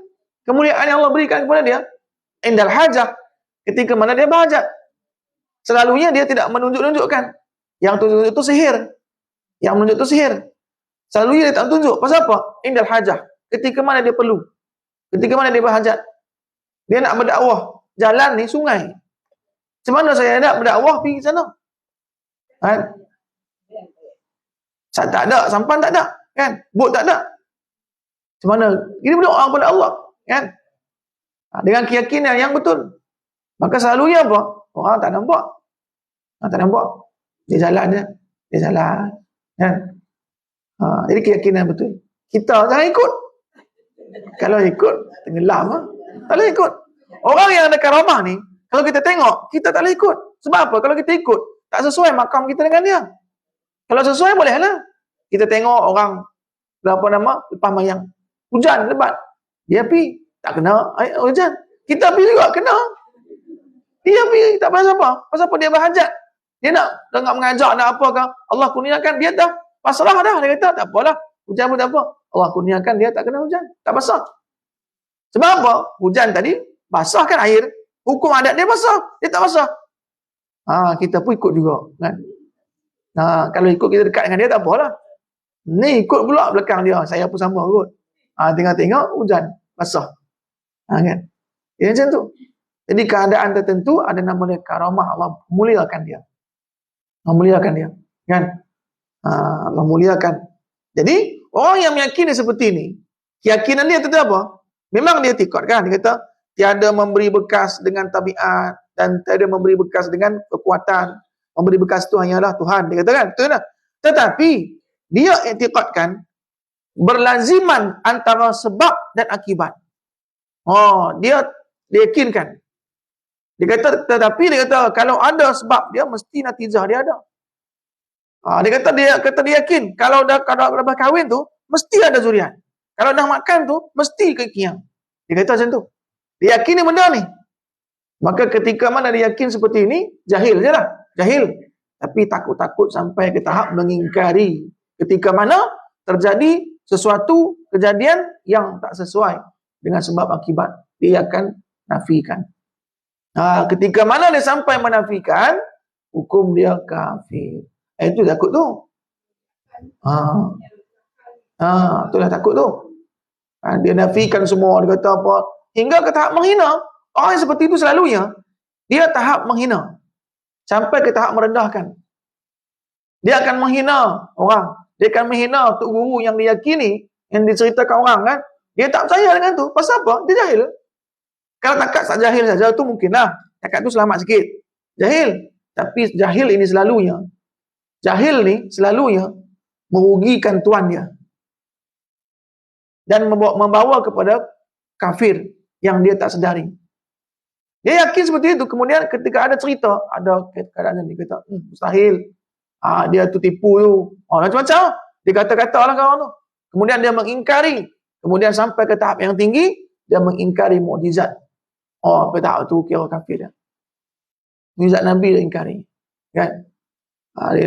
Kemuliaan yang Allah berikan kepada dia. Indal hajah. Ketika mana dia berhajat. Selalunya dia tidak menunjuk-nunjukkan. Yang tunjuk itu sihir. Yang menunjuk itu sihir. Selalunya dia tak tunjuk. Pasal apa? Indal hajah. Ketika mana dia perlu. Ketika mana dia berhajat. Dia nak berdakwah. Jalan ni sungai. Macam mana saya nak berdakwah pergi sana? Kan? Tak ada. Sampan tak ada. Kan? Bot tak ada. Macam mana? Ini berdoa kepada Allah. Kan? Dengan keyakinan yang betul. Maka selalunya apa? Orang tak nampak. Tak nampak. Dia jalan je. Dia jalan. Kan? Jadi keyakinan betul. Kita jangan ikut. Kalau ikut, tenggelam. Tak boleh ikut. Orang yang ada karamah ni, kalau kita tengok, kita tak boleh ikut. Sebab apa? Kalau kita ikut, tak sesuai makam kita dengan dia. Kalau sesuai, bolehlah. Kita tengok orang, lepas mayang. Hujan, lebat. Dia pergi, tak kena hujan. Kita pergi juga, kena. Dia pergi, tak pasal apa. Pasal apa dia berhajat. Dia nak mengajak, nak apa kan. Allah kurniakan, dia dah pasrah dah. Dia kata, tak apalah. Hujan pun tak apa. Allah kurniakan, dia tak kena hujan. Tak basah. Sebab apa? Hujan tadi, basah kan air. Hukum adat dia basah. Dia tak basah. Kita pun ikut juga. Kan? Kalau ikut kita dekat dengan dia, tak apalah. Ni ikut pula belakang dia. Saya pun sama kot. Tengok-tengok, hujan. Basah. Kan? Ya, macam tu. Jadi keadaan tertentu ada nama dia karamah. Allah muliakan dia. Memuliakan dia. Kan? Allah muliakan. Jadi, orang yang meyakini seperti ini, keyakinan dia tentu apa? Memang dia tikad kan? Dia kata, tiada memberi bekas dengan tabiat dan tiada memberi bekas dengan kekuatan. Memberi bekas itu hanyalah Tuhan. Dia kata kan? Betul tak? Tetapi, dia iktikadkan berlaziman antara sebab dan akibat. Dia yakinkan. Dia kata kalau ada sebab dia mesti natijah dia ada. Dia kata dia yakin kalau dah kahwin tu mesti ada zuriat. Kalau dah makan tu mesti kekiang. Dia kata macam tu. Dia yakini benda ni. Maka ketika mana dia yakin seperti ini, jahil je lah. Jahil. Tapi takut-takut sampai ke tahap mengingkari. Ketika mana terjadi sesuatu kejadian yang tak sesuai dengan sebab akibat, dia akan nafikan. Ketika mana dia sampai menafikan, hukum dia kafir. Itu takut tu. Itulah takut tu. Dia nafikan semua, dia kata apa, hingga ke tahap menghina. Orang yang seperti itu selalunya dia tahap menghina sampai ke tahap merendahkan. Dia akan menghina orang. Dia akan menghina tok guru yang diyakini, yang diceritakan orang kan. Dia tak percaya dengan tu. Pasal apa? Dia jahil. Kalau takat tak jahil saja tu mungkinlah. Takat tu selamat sikit. Jahil. Tapi jahil ini selalunya. Jahil ni selalunya merugikan tuan dia. Dan membawa kepada kafir yang dia tak sedari. Dia yakin seperti itu. Kemudian ketika ada cerita, ada keadaan dia kata, mustahil. Dia tu tipu tu. Macam-macam. Dia kata-kata lah kawan tu. Kemudian dia mengingkari. Kemudian sampai ke tahap yang tinggi, dia mengingkari mukjizat. Apa tahap tu kira kafir dia. Mukjizat Nabi dia ingkari. Kan?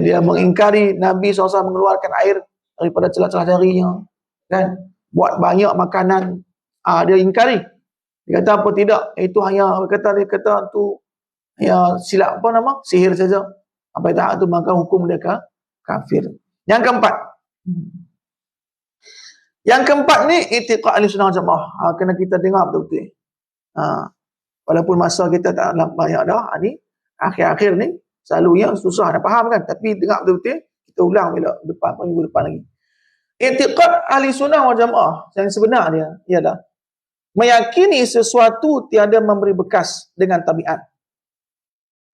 Dia mengingkari Nabi SAW mengeluarkan air daripada celah-celah jarinya. Kan? Buat banyak makanan. Dia ingkari. Dia kata apa tidak. Itu hanya, dia kata tu ya silap apa nama? Sihir saja. Sampai tahap tu maka hukum dia kafir. Yang keempat. Yang keempat ni i'tiqad Ahlussunnah wal Jamaah. Kena kita dengar betul-betul. Walaupun masa kita tak banyak dah ni, akhir-akhir ni selalunya susah nak faham kan, tapi dengar betul-betul, kita ulang bila minggu depan lagi. I'tiqad Ahlussunnah wal Jamaah yang sebenar dia ialah meyakini sesuatu tiada memberi bekas dengan tabiat.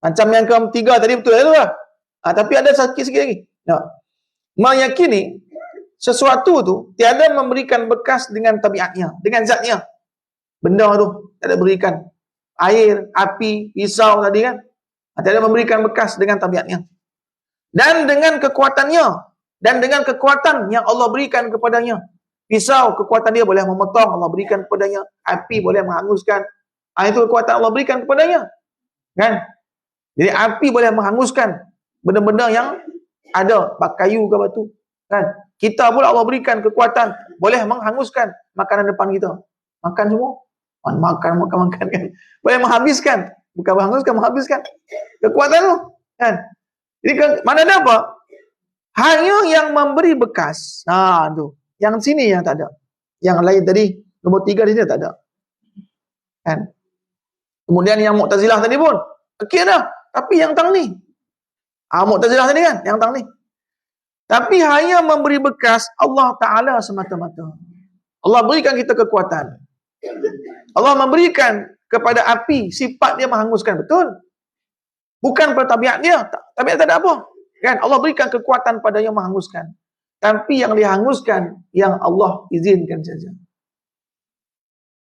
Macam yang ketiga tadi betul itu lah. Tapi ada sikit lagi. Meyakini sesuatu tu tiada memberikan bekas dengan tabiatnya, dengan zatnya. Benda tu tak ada berikan. Air, api, pisau tadi kan, tiada memberikan bekas dengan tabiatnya. Dan dengan kekuatannya, dan dengan kekuatan yang Allah berikan kepadanya. Pisau, kekuatan dia boleh memotong, Allah berikan kepadanya. Api boleh menghanguskan. Itu kekuatan Allah berikan kepadanya. Kan? Jadi api boleh menghanguskan benda-benda yang ada, kayu ke batu. Kan? Kita pula Allah berikan kekuatan, boleh menghanguskan makanan depan kita. Makan semua. Makan kan. Boleh menghabiskan. Bukan menghanguskan, menghabiskan. Kekuatan tu. Kan? Jadi mana ada apa? Hanya yang memberi bekas. Tu. Yang sini yang tak ada. Yang lain tadi, nombor 3 di sini tak ada. Kan? Kemudian yang Mu'tazilah tadi pun, okey dah. Tapi yang tang ni. Mu'tazilah tadi kan, yang tang ni. Tapi hanya memberi bekas Allah Ta'ala semata-mata. Allah berikan kita kekuatan. Allah memberikan kepada api sifat dia menghanguskan, betul? Bukan pada tabiat dia. Tabiat tak ada apa. Kan? Allah berikan kekuatan pada yang menghanguskan. Tapi yang dihanguskan, yang Allah izinkan saja.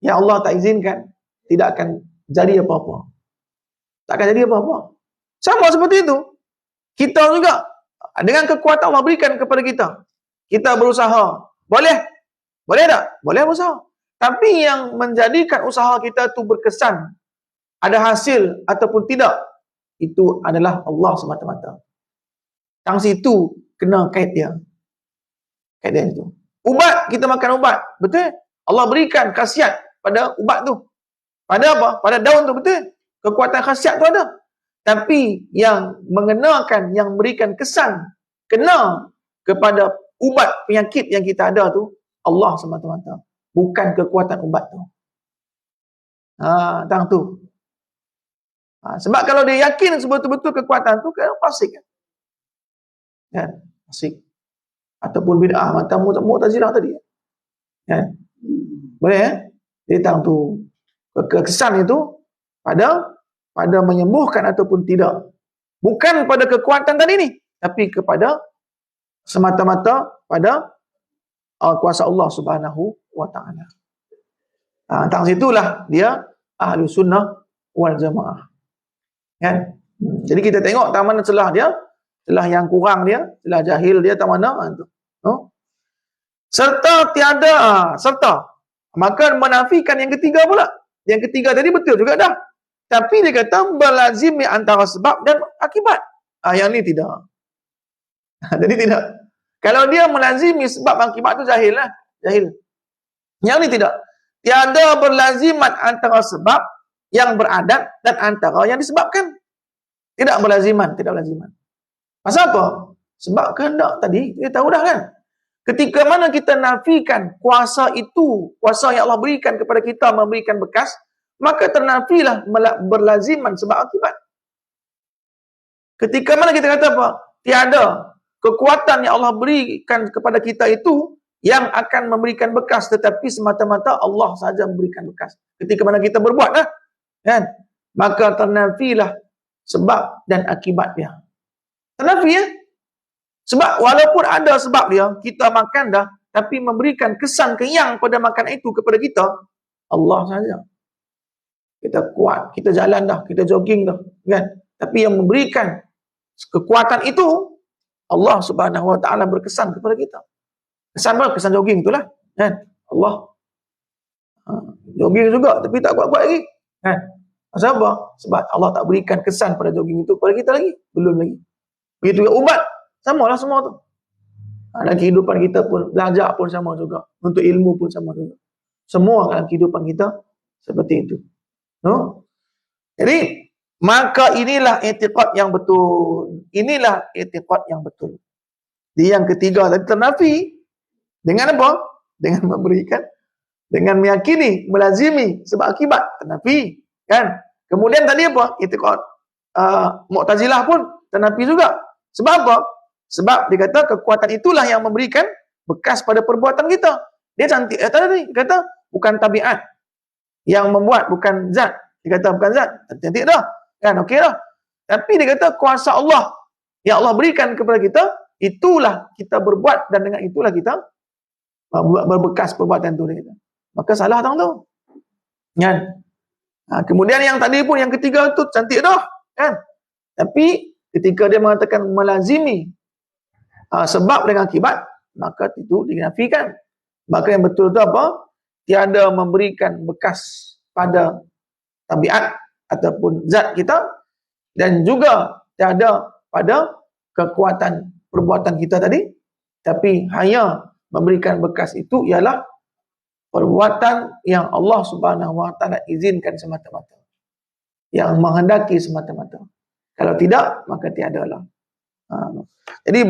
Yang Allah tak izinkan, tidak akan jadi apa-apa. Tak akan jadi apa-apa. Sama seperti itu. Kita juga, dengan kekuatan Allah berikan kepada kita, kita berusaha. Boleh? Boleh tak? Boleh berusaha. Tapi yang menjadikan usaha kita itu berkesan, ada hasil ataupun tidak, itu adalah Allah semata-mata. Tang situ kena kait dia. Kait dia itu. Ubat, kita makan ubat. Betul? Allah berikan khasiat pada ubat tu. Pada apa? Pada daun tu, betul? Kekuatan khasiat tu ada. Tapi yang mengenakan, yang memberikan kesan, kena kepada ubat penyakit yang kita ada tu, Allah semata-mata. Bukan kekuatan ubat tu. Tang tu. Sebab kalau dia yakin sebetul-betul kekuatan tu, kan fasik kan? Kan? Fasik. Ataupun bid'ah macam Mu'tazilah tadi. Kan? Boleh Jadi tang tu. Kesan itu pada menyembuhkan ataupun tidak. Bukan pada kekuatan tadi ni, tapi kepada semata-mata pada kuasa Allah Subhanahu wa ta'ala. Tentang situlah dia ahli sunnah wal jamaah. Kan? Jadi kita tengok tang mana celah dia, celah yang kurang dia, celah jahil dia tang mana tu. Serta maka menafikan yang ketiga pula. Yang ketiga tadi betul juga dah. Tapi dia kata berlazim antara sebab dan akibat. Yang ni tidak. Jadi tidak. Kalau dia melazimi sebab akibat tu jahil lah. Jahil. Yang ni tidak. Tiada berlazimat antara sebab yang beradat dan antara yang disebabkan. Tidak berlaziman. Tidak berlaziman. Pasal apa? Sebab kehendak tadi, kita tahu dah kan. Ketika mana kita nafikan kuasa itu, kuasa yang Allah berikan kepada kita memberikan bekas, maka ternafilah berlaziman sebab akibat. Ketika mana kita kata apa? Tiada kekuatan yang Allah berikan kepada kita itu yang akan memberikan bekas, tetapi semata-mata Allah sahaja memberikan bekas. Ketika mana kita berbuat dah, kan? Maka ternafilah sebab dan akibat dia. Ternafi ya? Sebab walaupun ada sebab dia, kita makan dah, tapi memberikan kesan kenyang pada makan itu kepada kita, Allah sahaja. Kita kuat, kita jalan dah, kita jogging dah, kan? Tapi yang memberikan kekuatan itu, Allah Subhanahu wa ta'ala berkesan kepada kita. Kesan apa? Kesan jogging itulah, kan? Allah. Jogging juga, tapi tak kuat-kuat lagi, kan? Pasal apa? Sebab Allah tak berikan kesan pada jogging itu kepada kita lagi. Belum lagi. Begitu juga ubat. Samalah semua tu. Dalam kehidupan kita pun, belajar pun sama juga. Untuk ilmu pun sama juga. Semua dalam kehidupan kita seperti itu. No? Jadi, maka inilah i'tiqad yang betul. Inilah i'tiqad yang betul. Di yang ketiga tadi ternafi. Dengan apa? Dengan memberikan, dengan meyakini, melazimi sebab akibat. Ternafi. Kan? Kemudian tadi apa? I'tiqad Mu'tazilah pun ternafi juga. Sebab apa? Sebab dia kata kekuatan itulah yang memberikan bekas pada perbuatan kita. Dia cantik. Tadi dia kata bukan tabiat. Yang membuat bukan zat. Dia kata bukan zat. Cantik dah. Kan okey dah. Tapi dia kata kuasa Allah yang Allah berikan kepada kita, itulah kita berbuat dan dengan itulah kita berbekas perbuatan tu, dia kata. Maka salah tang tu. Kan? Kemudian yang tadi pun yang ketiga tu cantik dah, kan? Tapi ketika dia mengatakan melazimi sebab dengan akibat, maka itu dinafikan. Maka yang betul tu apa? Tiada memberikan bekas pada tabiat ataupun zat kita, dan juga tiada pada kekuatan perbuatan kita tadi, tapi hanya memberikan bekas itu ialah perbuatan yang Allah Subhanahu Wa Taala izinkan semata-mata, yang menghendaki semata-mata. Kalau tidak, maka tiadalah. Jadi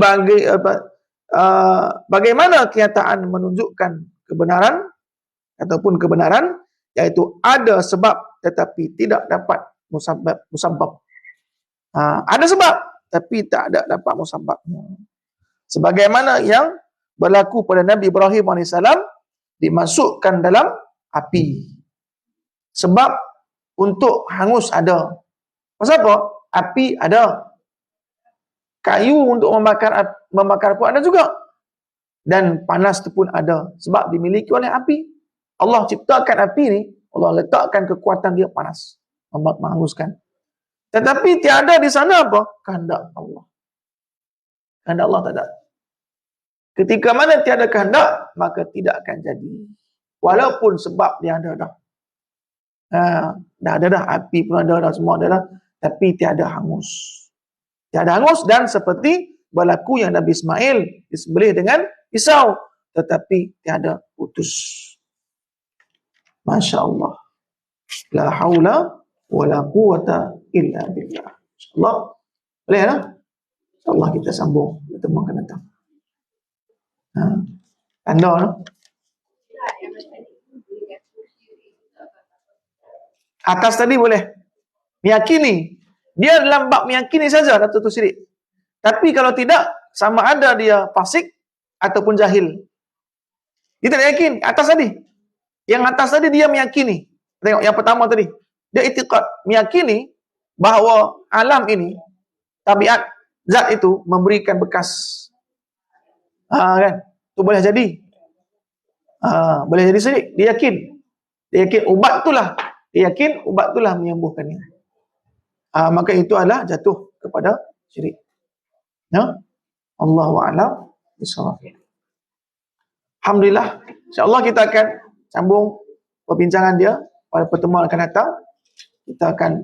bagaimana kenyataan menunjukkan kebenaran ataupun kebenaran, iaitu ada sebab tetapi tidak dapat musabab. Ada sebab tapi tak ada dapat musababnya. Sebagaimana yang berlaku pada Nabi Ibrahim AS, dimasukkan dalam api. Sebab untuk hangus ada. Pasal apa? Api ada. Kayu untuk membakar pun ada juga. Dan panas tu pun ada. Sebab dimiliki oleh api. Allah ciptakan api ni, Allah letakkan kekuatan dia panas, menghanguskan. Tetapi tiada di sana apa? Kehendak Allah. Kehendak Allah tak ada. Ketika mana tiada kehendak, maka tidak akan jadi. Walaupun sebab dia ada dah. Dah ada dah, api pun ada dah, semua ada dah. Tapi tiada hangus. Tiada hangus, dan seperti berlaku yang Nabi Ismail disembelih dengan pisau, tetapi tiada putus. Masya Allah. La haula wa la quwata illa billah. InsyaAllah. Boleh lah? InsyaAllah kita sambung. Kita akan datang. Anda lah. Atas tadi boleh. Meyakini. Dia dalam bab meyakini saja Datuk tu syirik. Tapi kalau tidak, sama ada dia fasik ataupun jahil. Dia tak yakin. Atas tadi. Yang atas tadi dia meyakini. Tengok yang pertama tadi. Dia i'tiqad. Meyakini bahawa alam ini, tabiat, zat itu memberikan bekas. Kan? Itu boleh jadi. Boleh jadi syirik. Dia yakin. Dia yakin ubat itulah. Dia yakin ubat itulah menyembuhkannya. Maka itu adalah jatuh kepada syirik. Ya? Allahu a'lam bishawab. Alhamdulillah. InsyaAllah kita akan sambung perbincangan dia pada pertemuan akan datang. Kita akan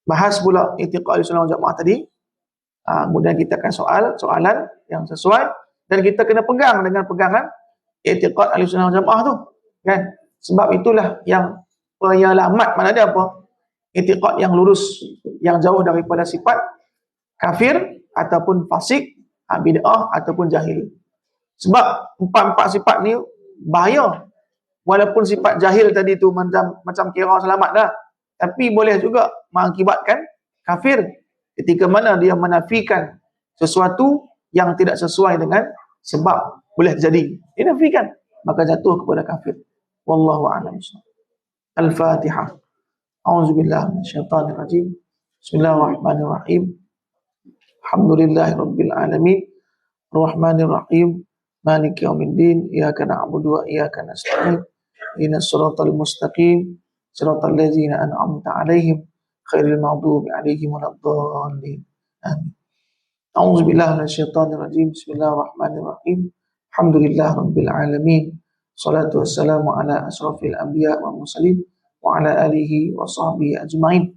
bahas pula i'tiqad Ahlussunnah wal Jamaah tadi. Kemudian kita akan soalan yang sesuai, dan kita kena pegang dengan pegangan i'tiqad Ahlussunnah wal Jamaah tu, kan? Sebab itulah yang penyelamat, mana dia apa? I'tiqad yang lurus, yang jauh daripada sifat kafir ataupun fasik, bid'ah ataupun jahil. Sebab empat sifat ni bahaya. Walaupun sifat jahil tadi tu macam kira selamat dah, tapi boleh juga mengakibatkan kafir ketika mana dia menafikan sesuatu yang tidak sesuai dengan sebab, boleh jadi dia nafikan, maka jatuh kepada kafir. Wallahu a'lam. Al-Fatihah. A'udzubillahi minasyaitanir rajim. Bismillahirrahmanirrahim. Alhamdulillahirabbil alamin. Arrahmanir rahim. Maliki yaumiddin. Iyyaka na'budu wa iyyaka nasta'in. Ihdinas siratal mustaqim. Siratal ladzina an'amta 'alaihim ghairil maghdubi 'alaihim waladdallin. Amin. A'udzubillahi minasyaitanir rajim. Bismillahirrahmanirrahim. Alhamdulillahirabbil alamin. Salatu wassalamu ala asrafil anbiya wal mursalin wa ala alihi wa sahbihi ajma'in.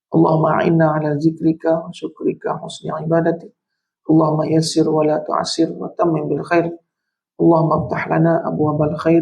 Allahumma a'inna ala zikrika wa syukrika husni ibadatik. Allahumma yassir wa la tu'assir wa tammim bil khair. Allahumma aftah lana abwabal khair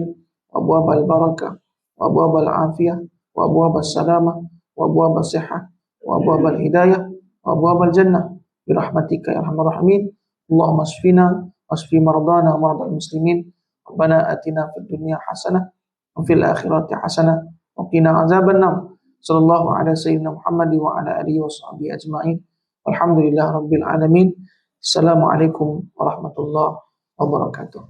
wa abwabal barakah wa abwabal afiyah wa abwabal salamah wa abwabal sihah wa abwabal hidayah wa abwabal jannah bi rahmatika ya arhamar rahimin. Allahumma asfina wasfi mardana wa mardal muslimin. Rabbana atina fid dunya hasanah wa fil akhirati hasanah wa qina azabannar. Sallallahu ala sayyidina Muhammad wa ala alihi wa sahbihi ajma'in. Alhamdulillah rabbil alamin. Assalamualaikum warahmatullahi wabarakatuh.